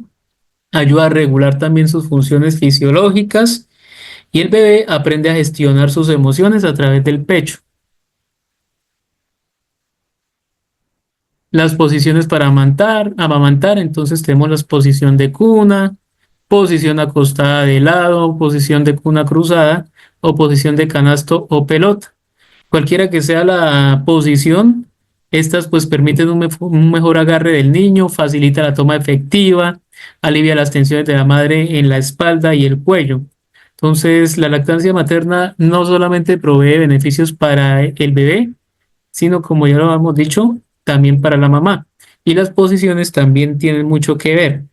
ayuda a regular también sus funciones fisiológicas y el bebé aprende a gestionar sus emociones a través del pecho. Las posiciones para amamantar, entonces tenemos la posición de cuna, posición acostada de lado, posición de cuna cruzada o posición de canasto o pelota. Cualquiera que sea la posición, estas pues permiten un mejor agarre del niño, facilita la toma efectiva, alivia las tensiones de la madre en la espalda y el cuello. Entonces, la lactancia materna no solamente provee beneficios para el bebé, sino como ya lo hemos dicho, también para la mamá. Y las posiciones también tienen mucho que ver.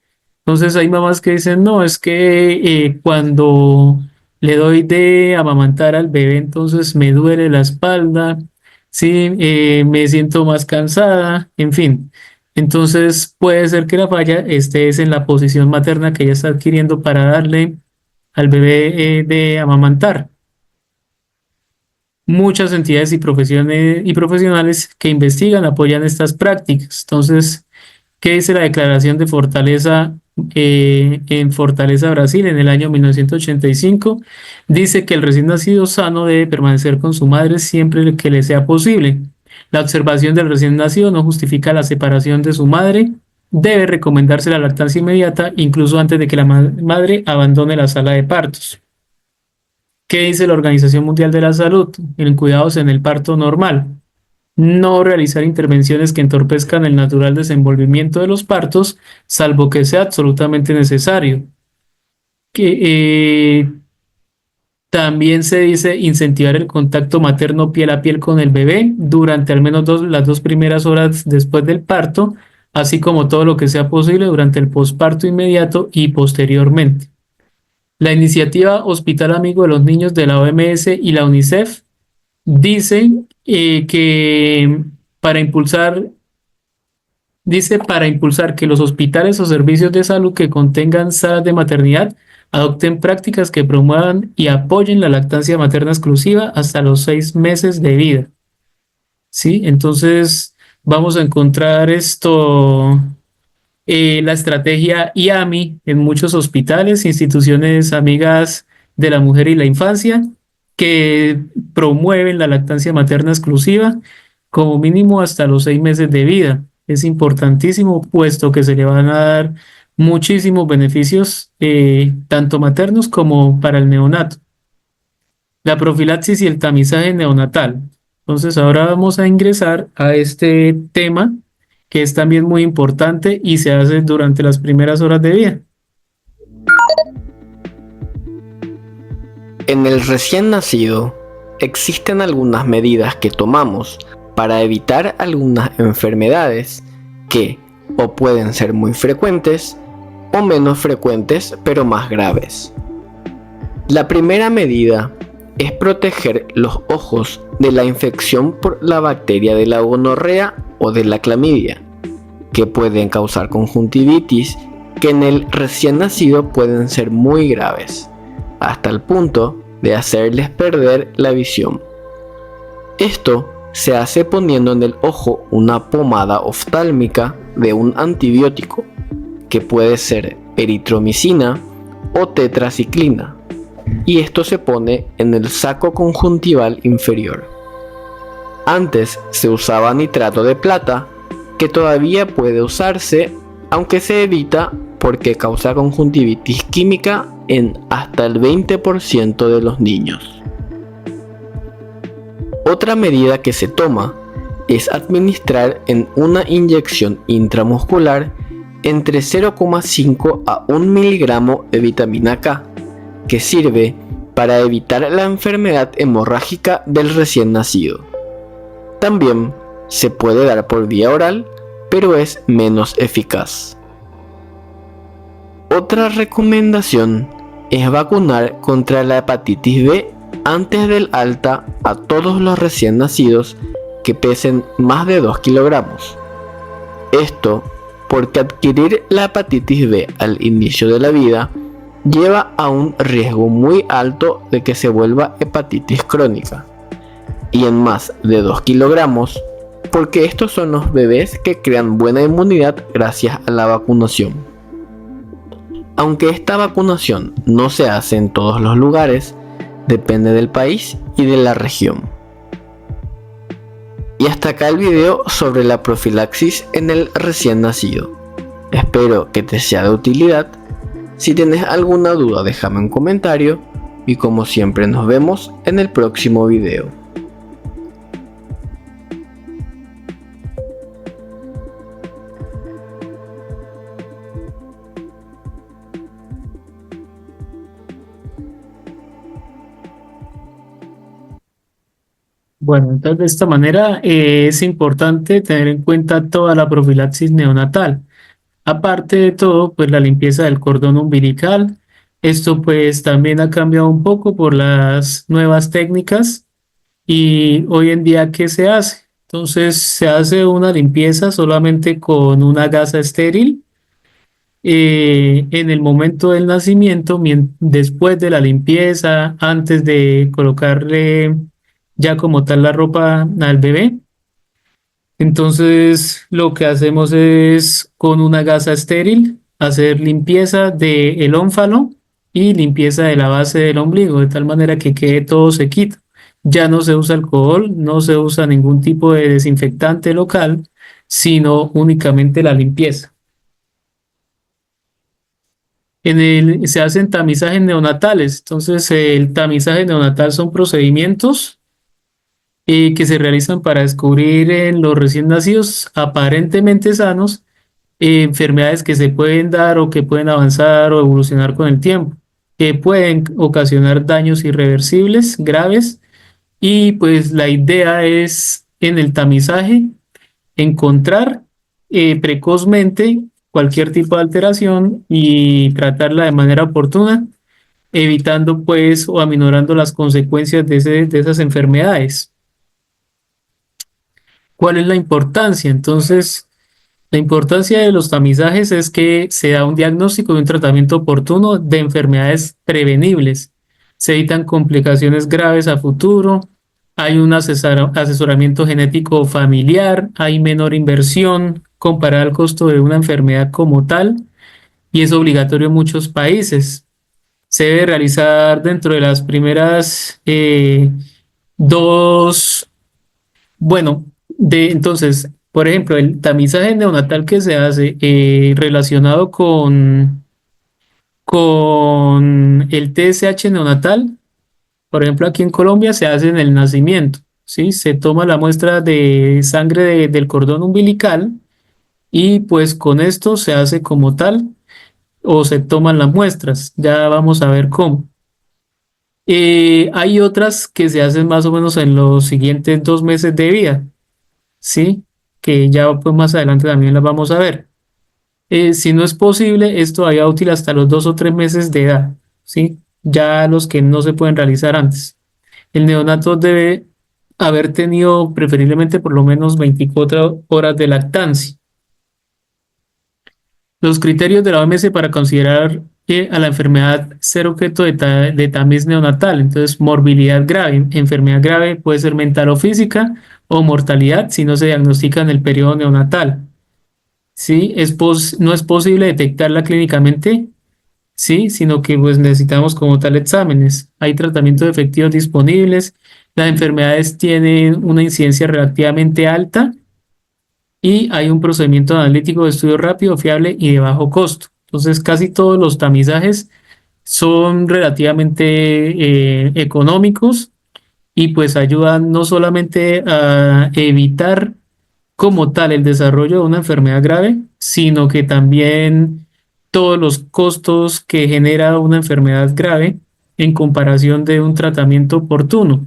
Entonces hay mamás que dicen, no, es que cuando le doy de amamantar al bebé, entonces me duele la espalda, sí, me siento más cansada, en fin. Entonces puede ser que la falla esté es en la posición materna que ella está adquiriendo para darle al bebé de amamantar. Muchas entidades y profesionales que investigan apoyan estas prácticas. Entonces, ¿qué dice la Declaración de Fortaleza en Fortaleza, Brasil, en el año 1985? Dice que el recién nacido sano debe permanecer con su madre siempre que le sea posible. La observación del recién nacido no justifica la separación de su madre. Debe recomendarse la lactancia inmediata, incluso antes de que la madre abandone la sala de partos. ¿Qué dice la Organización Mundial de la Salud? En cuidados en el parto normal. No realizar intervenciones que entorpezcan el natural desenvolvimiento de los partos, salvo que sea absolutamente necesario. Que, también se dice incentivar el contacto materno piel a piel con el bebé durante al menos las 2 primeras horas después del parto, así como todo lo que sea posible durante el posparto inmediato y posteriormente. La iniciativa Hospital Amigo de los Niños de la OMS y la UNICEF dicen que para impulsar que los hospitales o servicios de salud que contengan salas de maternidad adopten prácticas que promuevan y apoyen la lactancia materna exclusiva hasta los 6 meses de vida. ¿Sí? Entonces vamos a encontrar la estrategia IAMI en muchos hospitales, instituciones amigas de la mujer y la infancia, que promueven la lactancia materna exclusiva como mínimo hasta los 6 meses de vida. Es importantísimo, puesto que se le van a dar muchísimos beneficios, tanto maternos como para el neonato. La profilaxis y el tamizaje neonatal. Entonces ahora vamos a ingresar a este tema que es también muy importante y se hace durante las primeras horas de vida. En el recién nacido existen algunas medidas que tomamos para evitar algunas enfermedades que o pueden ser muy frecuentes o menos frecuentes pero más graves. La primera medida es proteger los ojos de la infección por la bacteria de la gonorrea o de la clamidia, que pueden causar conjuntivitis, que en el recién nacido pueden ser muy graves, hasta el punto de hacerles perder la visión. Esto se hace poniendo en el ojo una pomada oftálmica de un antibiótico, que puede ser eritromicina o tetraciclina, y esto se pone en el saco conjuntival inferior. Antes se usaba nitrato de plata, que todavía puede usarse, aunque se evita porque causa conjuntivitis química en hasta el 20% de los niños. Otra medida que se toma es administrar en una inyección intramuscular entre 0,5 a 1 miligramo de vitamina K, que sirve para evitar la enfermedad hemorrágica del recién nacido. También se puede dar por vía oral, pero es menos eficaz. Otra recomendación es vacunar contra la hepatitis B antes del alta a todos los recién nacidos que pesen más de 2 kilogramos. Esto porque adquirir la hepatitis B al inicio de la vida lleva a un riesgo muy alto de que se vuelva hepatitis crónica, y en más de 2 kilogramos porque estos son los bebés que crean buena inmunidad gracias a la vacunación. Aunque esta vacunación no se hace en todos los lugares, depende del país y de la región. Y hasta acá el video sobre la profilaxis en el recién nacido. Espero que te sea de utilidad. Si tienes alguna duda, déjame un comentario y como siempre nos vemos en el próximo video. Bueno, entonces de esta manera es importante tener en cuenta toda la profilaxis neonatal. Aparte de todo, pues la limpieza del cordón umbilical. Esto pues también ha cambiado un poco por las nuevas técnicas y hoy en día ¿qué se hace? Entonces se hace una limpieza solamente con una gasa estéril en el momento del nacimiento, después de la limpieza, antes de colocarle ya como tal la ropa al bebé. Entonces lo que hacemos es con una gasa estéril hacer limpieza del ómfalo y limpieza de la base del ombligo, de tal manera que quede todo sequito. Ya no se usa alcohol, no se usa ningún tipo de desinfectante local, sino únicamente la limpieza. Se hacen tamizajes neonatales. Entonces el tamizaje neonatal son procedimientos que se realizan para descubrir en los recién nacidos aparentemente sanos enfermedades que se pueden dar o que pueden avanzar o evolucionar con el tiempo, que pueden ocasionar daños irreversibles graves, y pues la idea es en el tamizaje encontrar precozmente cualquier tipo de alteración y tratarla de manera oportuna, evitando pues o aminorando las consecuencias de esas enfermedades. ¿Cuál es la importancia? Entonces, la importancia de los tamizajes es que se da un diagnóstico y un tratamiento oportuno de enfermedades prevenibles. Se evitan complicaciones graves a futuro, hay un asesoramiento genético familiar, hay menor inversión comparada al costo de una enfermedad como tal, y es obligatorio en muchos países. Se debe realizar dentro de las primeras dos. Bueno, entonces, por ejemplo, el tamizaje neonatal que se hace relacionado con el TSH neonatal, por ejemplo, aquí en Colombia se hace en el nacimiento, ¿sí? Se toma la muestra de sangre del cordón umbilical y pues con esto se hace como tal o se toman las muestras. Ya vamos a ver cómo. Hay otras que se hacen más o menos en los siguientes 2 meses de vida, ¿sí? Que ya pues más adelante también las vamos a ver. Si no es posible, es todavía útil hasta los 2 o 3 meses de edad, ¿sí? Ya los que no se pueden realizar antes. El neonato debe haber tenido preferiblemente por lo menos 24 horas de lactancia. Los criterios de la OMS para considerar a la enfermedad ser objeto de tamiz neonatal. Entonces, morbilidad grave. Enfermedad grave puede ser mental o física, o mortalidad si no se diagnostica en el periodo neonatal. ¿Sí? No es posible detectarla clínicamente, ¿sí? Sino que pues necesitamos como tal exámenes. Hay tratamientos efectivos disponibles. Las enfermedades tienen una incidencia relativamente alta y hay un procedimiento analítico de estudio rápido, fiable y de bajo costo. Entonces, casi todos los tamizajes son relativamente económicos y pues ayudan no solamente a evitar como tal el desarrollo de una enfermedad grave, sino que también todos los costos que genera una enfermedad grave en comparación de un tratamiento oportuno.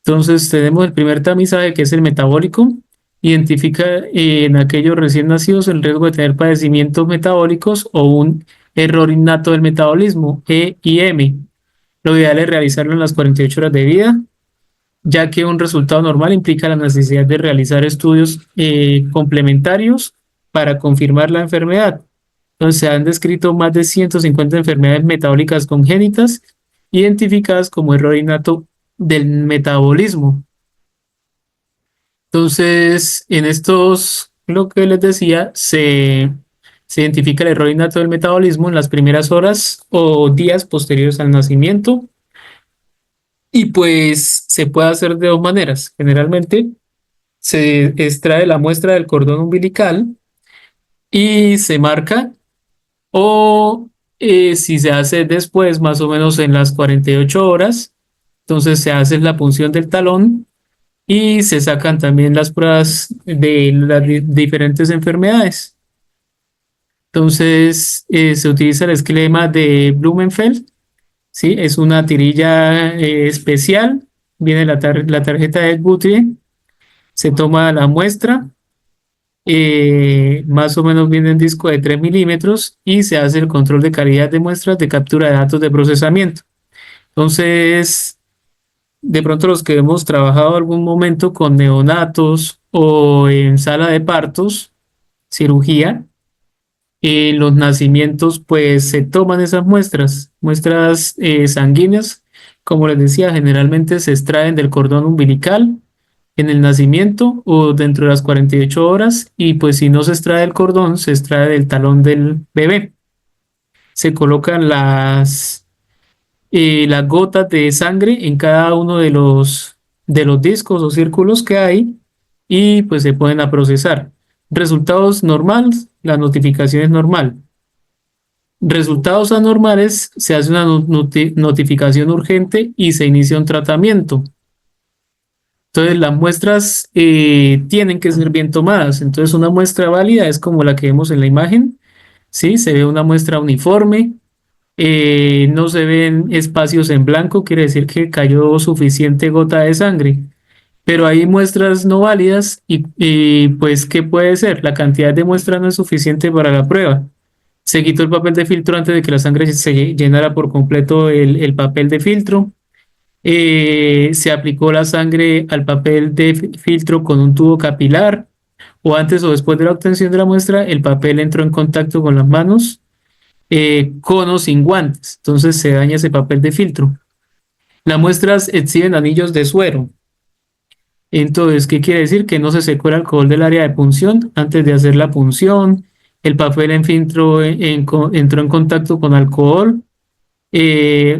Entonces tenemos el primer tamizaje, que es el metabólico. Identifica en aquellos recién nacidos el riesgo de tener padecimientos metabólicos o un error innato del metabolismo, E y M. Lo ideal es realizarlo en las 48 horas de vida. ya que un resultado normal implica la necesidad de realizar estudios complementarios para confirmar la enfermedad. Entonces, se han descrito más de 150 enfermedades metabólicas congénitas identificadas como error innato del metabolismo. Entonces, en estos, lo que les decía, se identifica el error innato del metabolismo en las primeras horas o días posteriores al nacimiento y pues se puede hacer de dos maneras. Generalmente se extrae la muestra del cordón umbilical y se marca o si se hace después, más o menos en las 48 horas, entonces se hace la punción del talón y se sacan también las pruebas de las diferentes enfermedades. Entonces se utiliza el esquema de Blumenfeld, ¿sí? Es una tirilla especial, viene la tarjeta de Guthrie, se toma la muestra, más o menos viene en disco de 3 milímetros y se hace el control de calidad de muestras de captura de datos de procesamiento. Entonces, de pronto los que hemos trabajado algún momento con neonatos o en sala de partos, cirugía, en los nacimientos, pues se toman esas muestras sanguíneas, como les decía, generalmente se extraen del cordón umbilical en el nacimiento o dentro de las 48 horas, y pues si no se extrae del cordón, se extrae del talón del bebé. Se colocan las gotas de sangre en cada uno de los discos o círculos que hay y pues se pueden a procesar. Resultados normales, la notificación es normal. Resultados anormales, se hace una notificación urgente y se inicia un tratamiento. Entonces las muestras tienen que ser bien tomadas. Entonces una muestra válida es como la que vemos en la imagen, ¿sí? Se ve una muestra uniforme, no se ven espacios en blanco, quiere decir que cayó suficiente gota de sangre. Pero hay muestras no válidas y pues ¿qué puede ser? La cantidad de muestras no es suficiente para la prueba. Se quitó el papel de filtro antes de que la sangre se llenara por completo el papel de filtro. Se aplicó la sangre al papel de filtro con un tubo capilar o antes o después de la obtención de la muestra el papel entró en contacto con las manos con o sin guantes, entonces se daña ese papel de filtro. Las muestras exhiben anillos de suero. Entonces, ¿qué quiere decir? Que no se secó el alcohol del área de punción antes de hacer la punción, el papel en filtro entró en contacto con alcohol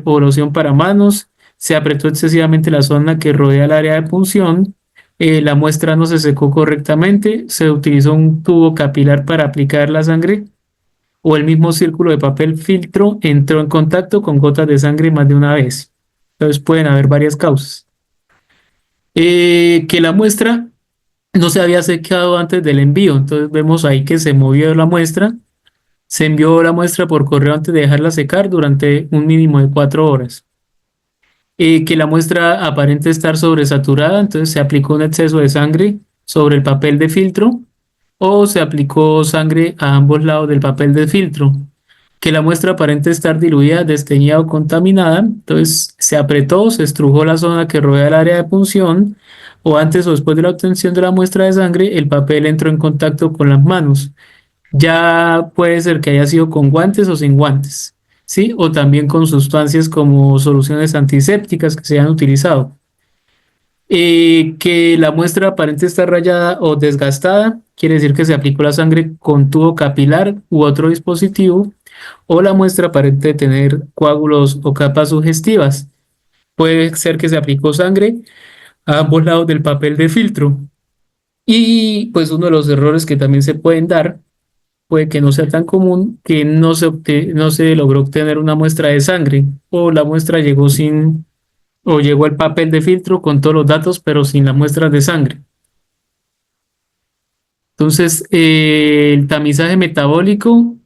o loción para manos, se apretó excesivamente la zona que rodea el área de punción, la muestra no se secó correctamente, se utilizó un tubo capilar para aplicar la sangre o el mismo círculo de papel filtro entró en contacto con gotas de sangre más de una vez. Entonces pueden haber varias causas. Que la muestra no se había secado antes del envío, entonces vemos ahí que se movió la muestra, se envió la muestra por correo antes de dejarla secar durante un mínimo de 4 horas. Que la muestra aparente estar sobresaturada, entonces se aplicó un exceso de sangre sobre el papel de filtro o se aplicó sangre a ambos lados del papel de filtro. Que la muestra aparente estar diluida, desteñida o contaminada, entonces se apretó, se estrujó la zona que rodea el área de punción o antes o después de la obtención de la muestra de sangre, el papel entró en contacto con las manos. Ya puede ser que haya sido con guantes o sin guantes, ¿sí? O también con sustancias como soluciones antisépticas que se hayan utilizado. Que la muestra aparente está rayada o desgastada, quiere decir que se aplicó la sangre con tubo capilar u otro dispositivo, o la muestra aparente tener coágulos o capas sugestivas. Puede ser que se aplicó sangre a ambos lados del papel de filtro. Y pues uno de los errores que también se pueden dar, puede que no sea tan común, que no se logró obtener una muestra de sangre o la muestra llegó llegó el papel de filtro con todos los datos pero sin la muestra de sangre. Entonces, el tamizaje metabólico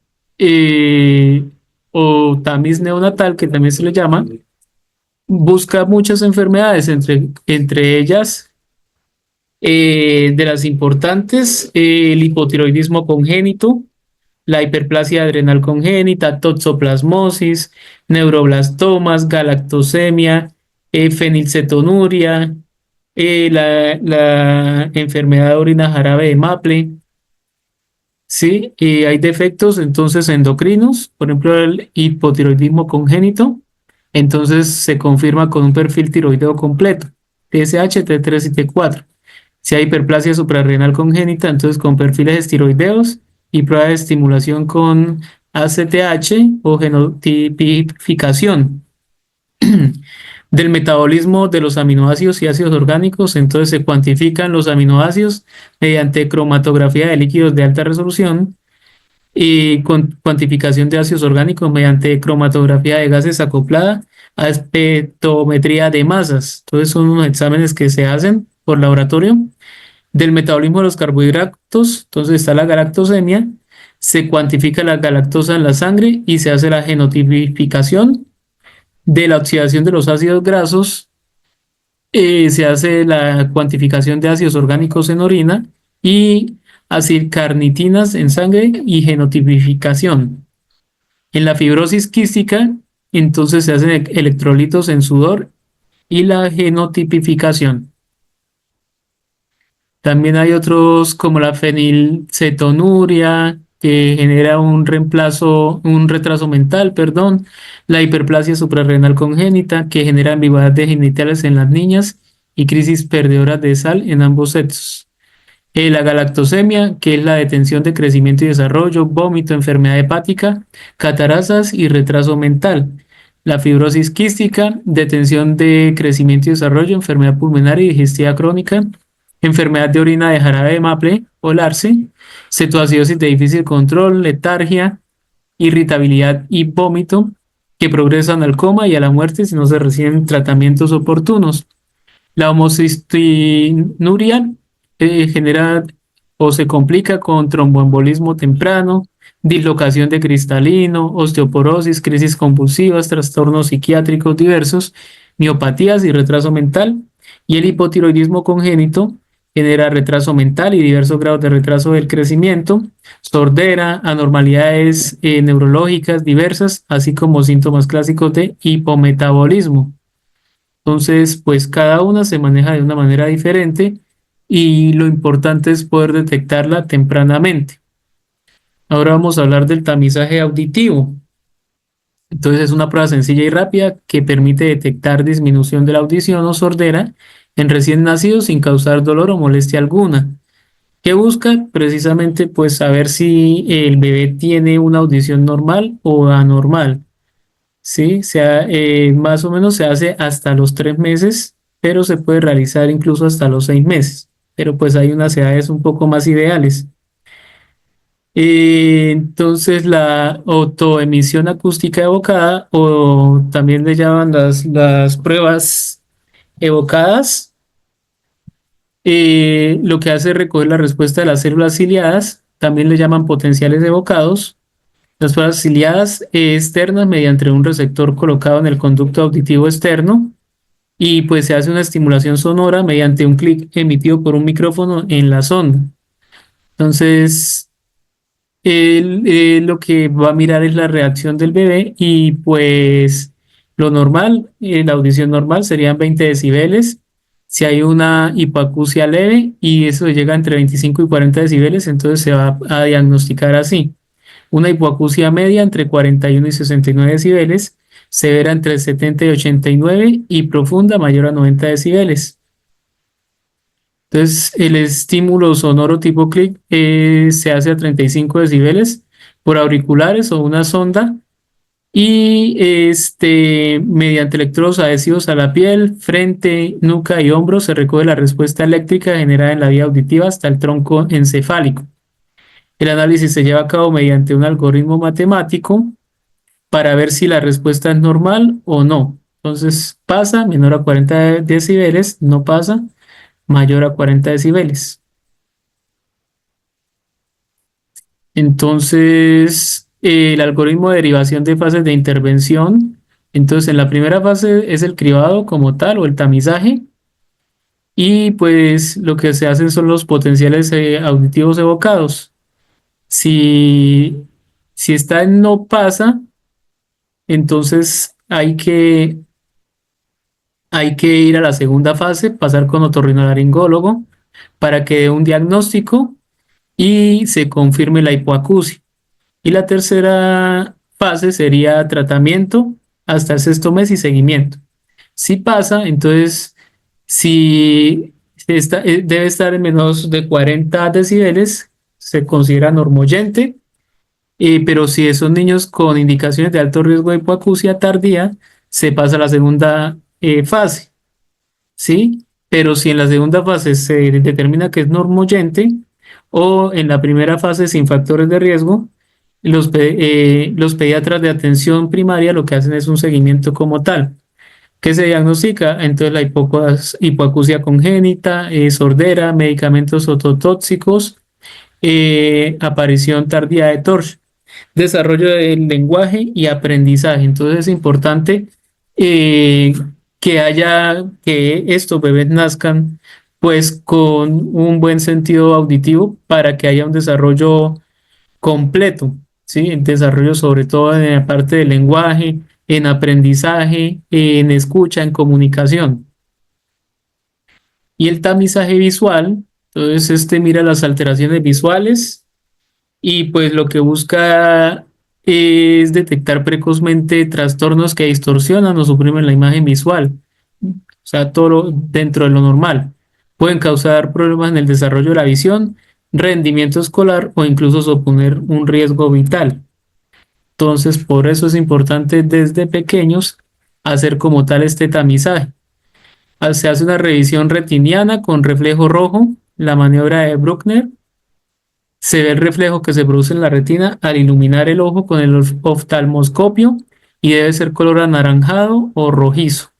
o tamiz neonatal, que también se le llama, busca muchas enfermedades, entre ellas de las importantes, el hipotiroidismo congénito, la hiperplasia adrenal congénita, toxoplasmosis, neuroblastomas, galactosemia, fenilcetonuria, la enfermedad de orina jarabe de Maple, ¿sí? Hay defectos entonces endocrinos, por ejemplo, el hipotiroidismo congénito, entonces se confirma con un perfil tiroideo completo, TSH, T3 y T4. Si hay hiperplasia suprarrenal congénita, entonces con perfiles estiroideos y prueba de estimulación con ACTH o genotipificación del metabolismo de los aminoácidos y ácidos orgánicos, entonces se cuantifican los aminoácidos mediante cromatografía de líquidos de alta resolución y con cuantificación de ácidos orgánicos mediante cromatografía de gases acoplada a espectrometría de masas. Entonces son unos exámenes que se hacen por laboratorio del metabolismo de los carbohidratos. Entonces está la galactosemia, se cuantifica la galactosa en la sangre y se hace la genotipificación de la oxidación de los ácidos grasos, se hace la cuantificación de ácidos orgánicos en orina y acilcarnitinas en sangre y genotipificación. En la fibrosis quística, entonces se hacen electrolitos en sudor y la genotipificación. También hay otros como la fenilcetonuria, que genera un retraso mental, perdón, la hiperplasia suprarrenal congénita, que genera ambigüedad de genitales en las niñas y crisis perdedoras de sal en ambos sexos. La galactosemia, que es la detención de crecimiento y desarrollo, vómito, enfermedad hepática, catarazas y retraso mental. La fibrosis quística, detención de crecimiento y desarrollo, enfermedad pulmonar y digestiva crónica, enfermedad de orina de jarabe de Maple o LARCE, cetoacidosis de difícil control, letargia, irritabilidad y vómito, que progresan al coma y a la muerte si no se reciben tratamientos oportunos. La homocistinuria genera o se complica con tromboembolismo temprano, dislocación de cristalino, osteoporosis, crisis convulsivas, trastornos psiquiátricos diversos, miopatías y retraso mental. Y el hipotiroidismo congénito genera retraso mental y diversos grados de retraso del crecimiento, sordera, anormalidades neurológicas diversas, así como síntomas clásicos de hipometabolismo. Entonces, pues cada una se maneja de una manera diferente y lo importante es poder detectarla tempranamente. Ahora vamos a hablar del tamizaje auditivo. Entonces es una prueba sencilla y rápida que permite detectar disminución de la audición o sordera en recién nacidos sin causar dolor o molestia alguna. ¿Qué busca? Precisamente pues saber si el bebé tiene una audición normal o anormal. Sí, más o menos se hace hasta los 3 meses, pero se puede realizar incluso hasta los 6 meses. Pero pues hay unas edades un poco más ideales. Entonces la autoemisión acústica evocada o también le llaman las pruebas evocadas, lo que hace es recoger la respuesta de las células ciliadas, también le llaman potenciales evocados. Las pruebas ciliadas externas mediante un receptor colocado en el conducto auditivo externo y pues se hace una estimulación sonora mediante un clic emitido por un micrófono en la sonda. Entonces, lo que va a mirar es la reacción del bebé y pues lo normal, la audición normal serían 20 decibeles. Si hay una hipoacusia leve y eso llega entre 25 y 40 decibeles, entonces se va a diagnosticar así. Una hipoacusia media entre 41 y 69 decibeles, severa entre 70 y 89 y profunda mayor a 90 decibeles. Entonces, el estímulo sonoro tipo clic se hace a 35 decibeles por auriculares o una sonda y mediante electrodos adhesivos a la piel, frente, nuca y hombros se recoge la respuesta eléctrica generada en la vía auditiva hasta el tronco encefálico. El análisis se lleva a cabo mediante un algoritmo matemático para ver si la respuesta es normal o no. Entonces, pasa menor a 40 decibeles, no pasa mayor a 40 decibeles. Entonces, el algoritmo de derivación de fases de intervención. Entonces, en la primera fase es el cribado como tal o el tamizaje. Y pues lo que se hacen son los potenciales auditivos evocados. Si, si está en no pasa, entonces hay que ir a la segunda fase, pasar con otorrinolaringólogo para que dé un diagnóstico y se confirme la hipoacusia. Y la tercera fase sería tratamiento hasta el sexto mes y seguimiento. Si pasa, entonces, si debe estar en menos de 40 decibeles, se considera normoyente, pero si esos niños con indicaciones de alto riesgo de hipoacusia tardía, se pasa a la segunda fase, ¿sí? Pero si en la segunda fase se determina que es normoyente o en la primera fase sin factores de riesgo, los pediatras de atención primaria lo que hacen es un seguimiento como tal. ¿Qué se diagnostica? Entonces la hipoacusia congénita, sordera, medicamentos ototóxicos, aparición tardía de TORCH, desarrollo del lenguaje y aprendizaje. Entonces es importante que estos bebés nazcan pues con un buen sentido auditivo para que haya un desarrollo completo, ¿sí? El desarrollo sobre todo en la parte del lenguaje, en aprendizaje, en escucha, en comunicación. Y el tamizaje visual, entonces mira las alteraciones visuales y pues lo que busca es detectar precozmente trastornos que distorsionan o suprimen la imagen visual, o sea, todo dentro de lo normal. Pueden causar problemas en el desarrollo de la visión, rendimiento escolar o incluso suponer un riesgo vital. Entonces, por eso es importante desde pequeños hacer como tal este tamizaje. Se hace una revisión retiniana con reflejo rojo, la maniobra de Bruckner. Se ve el reflejo que se produce en la retina al iluminar el ojo con el oftalmoscopio y debe ser color anaranjado o rojizo.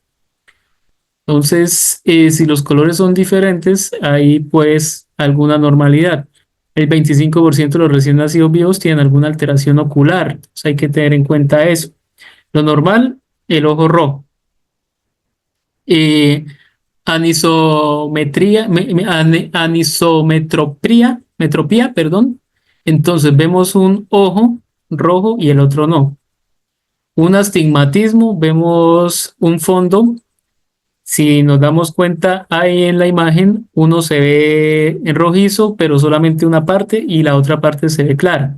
Entonces, si los colores son diferentes, hay pues alguna normalidad. El 25% de los recién nacidos vivos tienen alguna alteración ocular, entonces hay que tener en cuenta eso. Lo normal, el ojo rojo. Metropía, perdón. Entonces vemos un ojo rojo y el otro no. Un astigmatismo, vemos un fondo. Si nos damos cuenta, ahí en la imagen uno se ve en rojizo, pero solamente una parte y la otra parte se ve clara.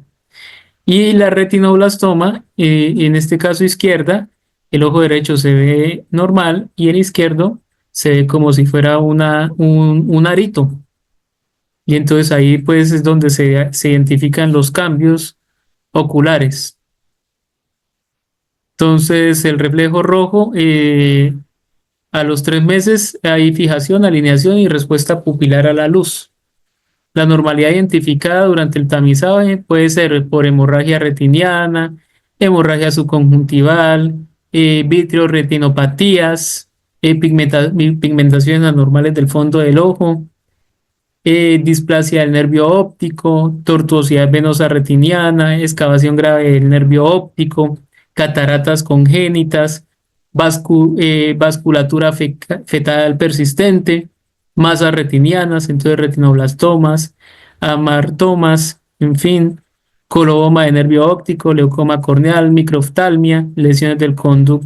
Y la retinoblastoma, en este caso izquierda, el ojo derecho se ve normal y el izquierdo se ve como si fuera un arito. Y entonces ahí pues es donde se identifican los cambios oculares. Entonces el reflejo rojo, a los 3 meses hay fijación, alineación y respuesta pupilar a la luz. La normalidad identificada durante el tamizaje puede ser por hemorragia retiniana, hemorragia subconjuntival, vitreoretinopatías, pigmentaciones anormales del fondo del ojo, displasia del nervio óptico, tortuosidad venosa retiniana, excavación grave del nervio óptico, cataratas congénitas, vasculatura fetal persistente, masas retinianas, entonces retinoblastomas, amartomas, en fin, coloboma de nervio óptico, leucoma corneal, microoftalmia, lesiones del fondo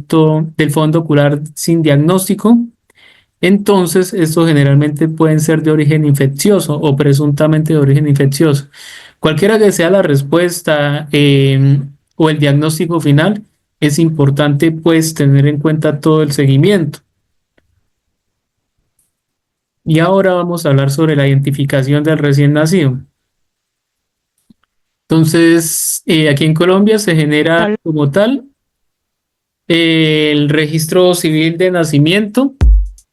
ocular sin diagnóstico. Entonces, estos generalmente pueden ser de origen infeccioso o presuntamente de origen infeccioso. Cualquiera que sea la respuesta o el diagnóstico final, es importante pues tener en cuenta todo el seguimiento. Y ahora vamos a hablar sobre la identificación del recién nacido. Entonces, aquí en Colombia se genera como tal el registro civil de nacimiento,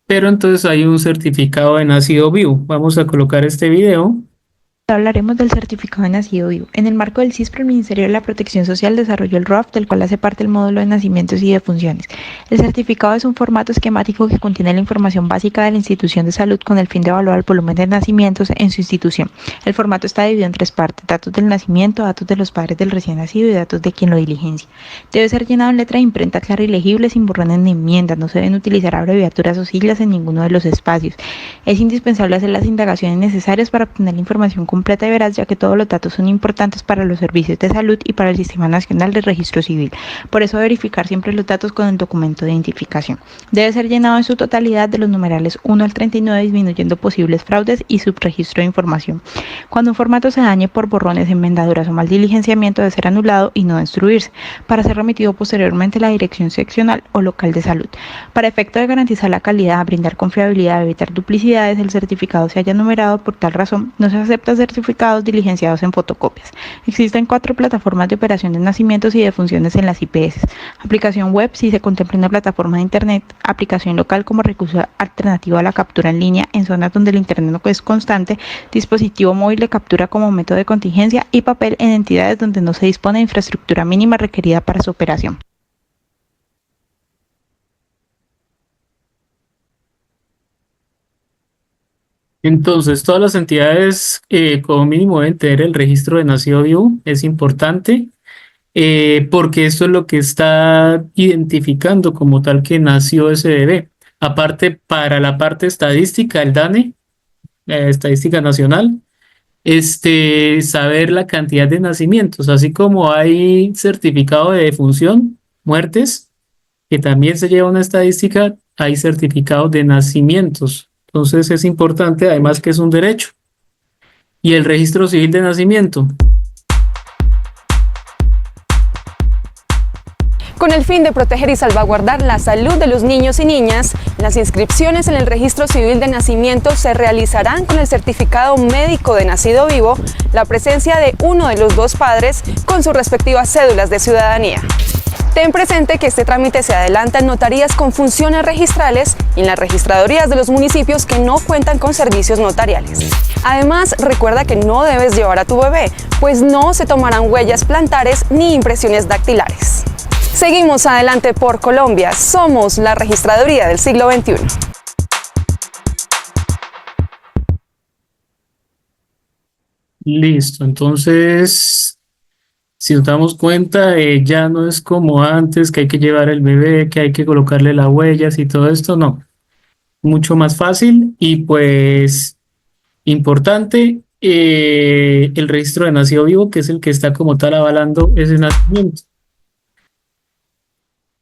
pero entonces hay un certificado de nacido vivo. Vamos a colocar este video. Hablaremos del certificado de nacido vivo. En el marco del CISPRE, el Ministerio de la Protección Social desarrolló el ROAF, del cual hace parte el módulo de nacimientos y defunciones. El certificado es un formato esquemático que contiene la información básica de la institución de salud con el fin de evaluar el volumen de nacimientos en su institución. El formato está dividido en 3 partes: datos del nacimiento, datos de los padres del recién nacido y datos de quien lo diligencia. Debe ser llenado en letra de imprenta clara y legible, sin borrones ni enmiendas. No se deben utilizar abreviaturas o siglas en ninguno de los espacios. Es indispensable hacer las indagaciones necesarias para obtener la información completa completa y veraz, ya que todos los datos son importantes para los servicios de salud y para el Sistema Nacional de Registro Civil. Por eso verificar siempre los datos con el documento de identificación. Debe ser llenado en su totalidad de los numerales 1 al 39, disminuyendo posibles fraudes y subregistro de información. Cuando un formato se dañe por borrones, enmendaduras o mal diligenciamiento, debe ser anulado y no destruirse, para ser remitido posteriormente a la dirección seccional o local de salud. Para efecto de garantizar la calidad, brindar confiabilidad, evitar duplicidades, el certificado se haya numerado. Por tal razón, no se aceptan certificados diligenciados en fotocopias. Existen 4 plataformas de operación de nacimientos y defunciones en las IPS. Aplicación web si se contempla una plataforma de internet, aplicación local como recurso alternativo a la captura en línea en zonas donde el internet no es constante, dispositivo móvil de captura como método de contingencia y papel en entidades donde no se dispone de infraestructura mínima requerida para su operación. Entonces, todas las entidades como mínimo deben tener el registro de nacido vivo, es importante, porque esto es lo que está identificando como tal que nació ese bebé. Aparte, para la parte estadística, el DANE, estadística nacional, saber la cantidad de nacimientos, así como hay certificado de defunción, muertes, que también se lleva una estadística, hay certificado de nacimientos. Entonces es importante, además que es un derecho. Y el registro civil de nacimiento. Con el fin de proteger y salvaguardar la salud de los niños y niñas, las inscripciones en el Registro Civil de Nacimiento se realizarán con el certificado médico de nacido vivo, la presencia de uno de los 2 padres con sus respectivas cédulas de ciudadanía. Ten presente que este trámite se adelanta en notarías con funciones registrales y en las registradurías de los municipios que no cuentan con servicios notariales. Además, recuerda que no debes llevar a tu bebé, pues no se tomarán huellas plantares ni impresiones dactilares. Seguimos adelante por Colombia, somos la Registraduría del siglo XXI. Listo, entonces, si nos damos cuenta, ya no es como antes que hay que llevar el bebé, que hay que colocarle las huellas y todo esto, no. Mucho más fácil y pues importante, el registro de nacido vivo, que es el que está como tal avalando ese nacimiento.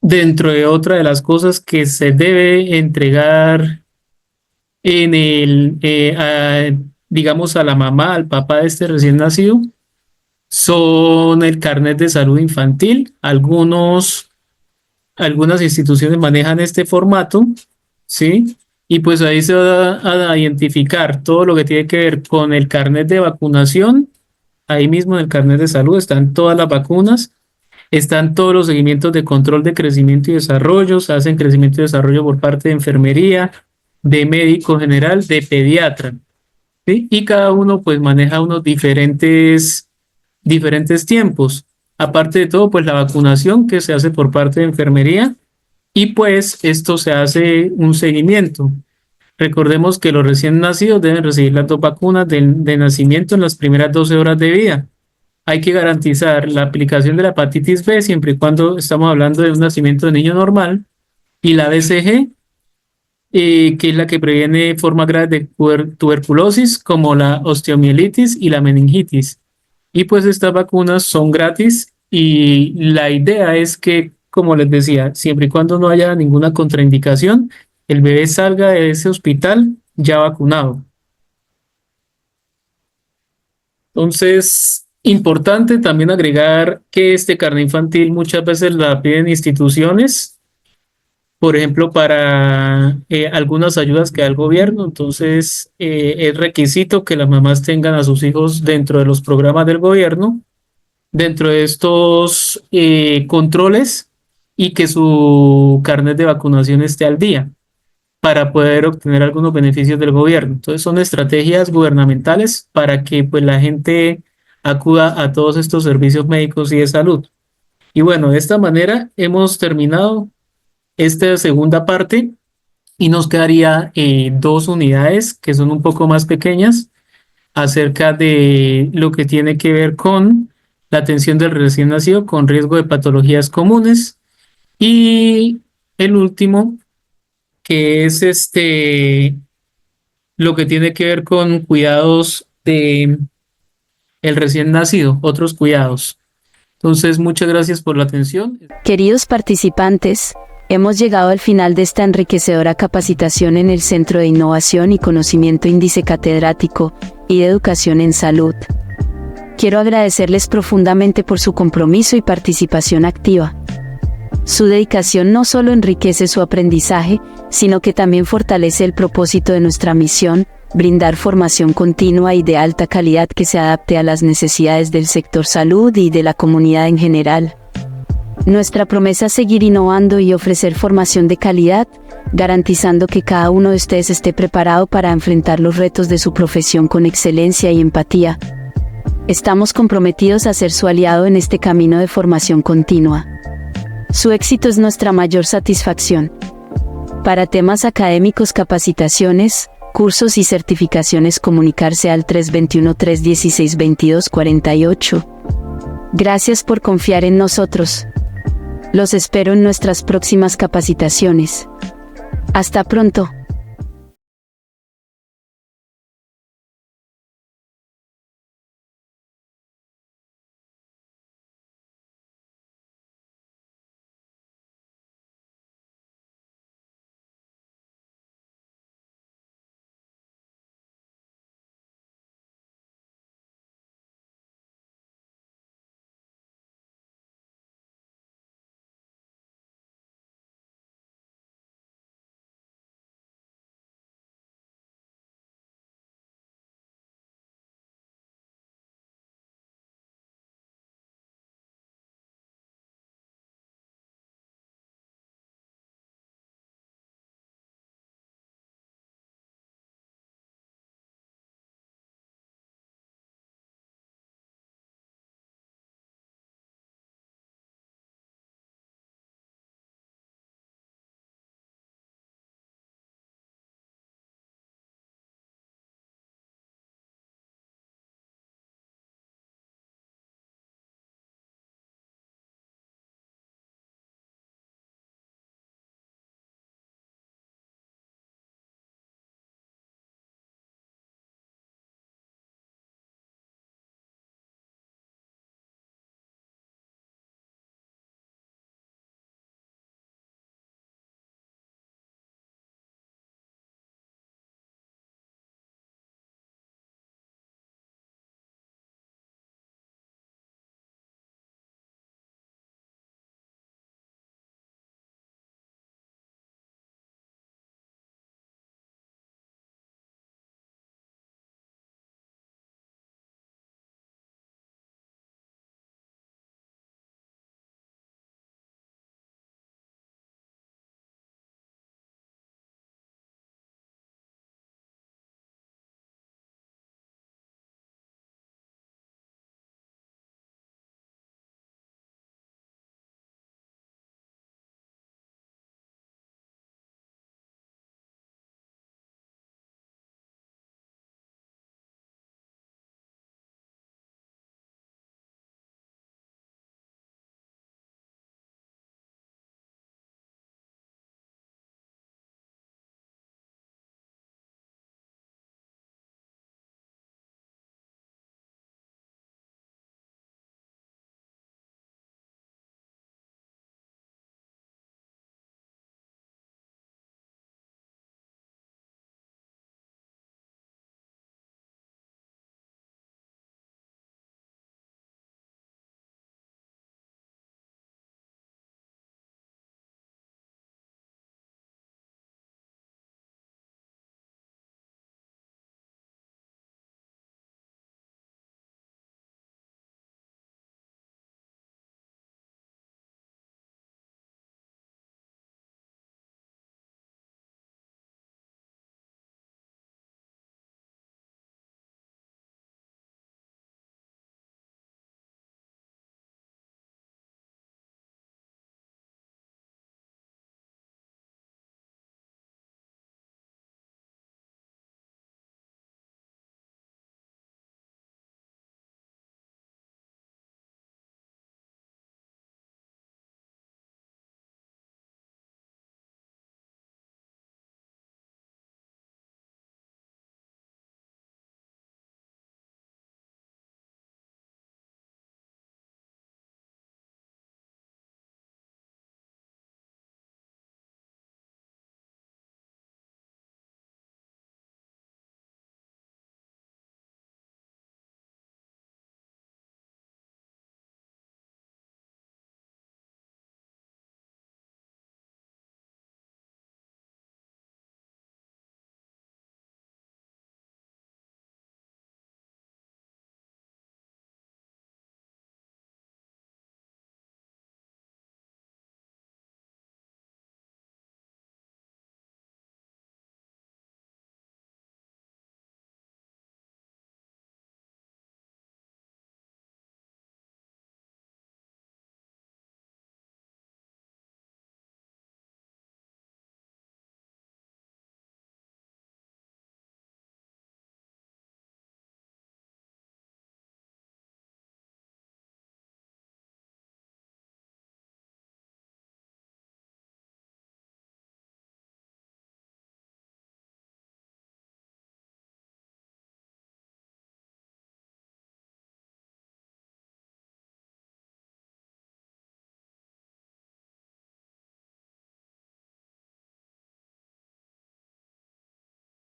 Dentro de otra de las cosas que se debe entregar en digamos, a la mamá, al papá de este recién nacido, son el carnet de salud infantil. Algunas instituciones manejan este formato, ¿sí? Y pues ahí se va a identificar todo lo que tiene que ver con el carnet de vacunación. Ahí mismo en el carnet de salud están todas las vacunas, están todos los seguimientos de control de crecimiento y desarrollo, se hacen crecimiento y desarrollo por parte de enfermería, de médico general, de pediatra, ¿sí? Y cada uno pues maneja unos diferentes tiempos. Aparte de todo, pues la vacunación que se hace por parte de enfermería y pues esto se hace un seguimiento. Recordemos que los recién nacidos deben recibir las 2 vacunas de nacimiento en las primeras 12 horas de vida. Hay que garantizar la aplicación de la hepatitis B siempre y cuando estamos hablando de un nacimiento de niño normal, y la BCG, que es la que previene formas graves de tuberculosis como la osteomielitis y la meningitis. Y pues estas vacunas son gratis y la idea es que, como les decía, siempre y cuando no haya ninguna contraindicación, el bebé salga de ese hospital ya vacunado. Entonces, importante también agregar que este carnet infantil muchas veces la piden instituciones, por ejemplo, para algunas ayudas que da el gobierno. Entonces, es requisito que las mamás tengan a sus hijos dentro de los programas del gobierno, dentro de estos controles, y que su carnet de vacunación esté al día para poder obtener algunos beneficios del gobierno. Entonces, son estrategias gubernamentales para que pues la gente acuda a todos estos servicios médicos y de salud. Y bueno, de esta manera hemos terminado esta segunda parte y nos quedaría 2 unidades que son un poco más pequeñas acerca de lo que tiene que ver con la atención del recién nacido con riesgo de patologías comunes, y el último que es lo que tiene que ver con cuidados el recién nacido, otros cuidados. Entonces, muchas gracias por la atención. Queridos participantes, hemos llegado al final de esta enriquecedora capacitación en el Centro de Innovación y Conocimiento Índice Catedrático y de Educación en Salud. Quiero agradecerles profundamente por su compromiso y participación activa. Su dedicación no solo enriquece su aprendizaje, sino que también fortalece el propósito de nuestra misión, brindar formación continua y de alta calidad que se adapte a las necesidades del sector salud y de la comunidad en general. Nuestra promesa es seguir innovando y ofrecer formación de calidad, garantizando que cada uno de ustedes esté preparado para enfrentar los retos de su profesión con excelencia y empatía. Estamos comprometidos a ser su aliado en este camino de formación continua. Su éxito es nuestra mayor satisfacción. Para temas académicos, capacitaciones, cursos y certificaciones, comunicarse al 321-316-2248. Gracias por confiar en nosotros. Los espero en nuestras próximas capacitaciones. Hasta pronto.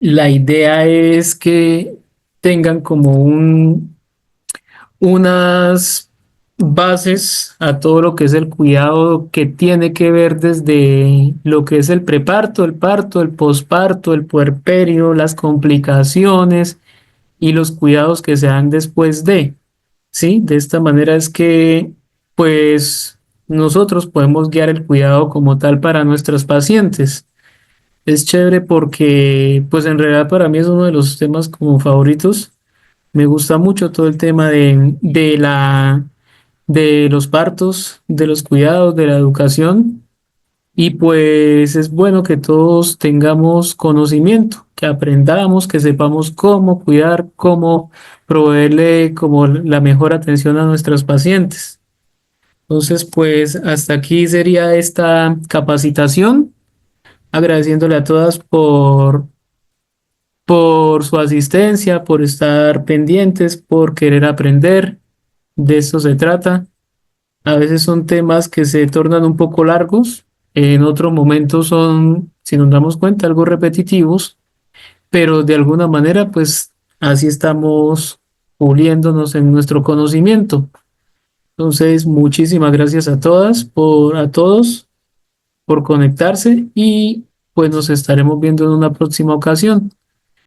la idea es que tengan como unas bases a todo lo que es el cuidado que tiene que ver desde lo que es el preparto, el parto, el posparto, el puerperio, las complicaciones y los cuidados que se dan después de, ¿sí? De esta manera es que, pues, nosotros podemos guiar el cuidado como tal para nuestros pacientes. Es chévere porque, pues, en realidad para mí es uno de los temas como favoritos. Me gusta mucho todo el tema de los partos, de los cuidados, de la educación. Y pues es bueno que todos tengamos conocimiento, que aprendamos, que sepamos cómo cuidar, cómo proveerle como la mejor atención a nuestros pacientes. Entonces, pues hasta aquí sería esta capacitación, agradeciéndole a todas por su asistencia, por estar pendientes, por querer aprender. De esto se trata. A veces son temas que se tornan un poco largos, en otros momentos son, si nos damos cuenta, algo repetitivos, pero de alguna manera, pues así estamos puliéndonos en nuestro conocimiento. Entonces, muchísimas gracias a todas, a todos, por conectarse y pues nos estaremos viendo en una próxima ocasión.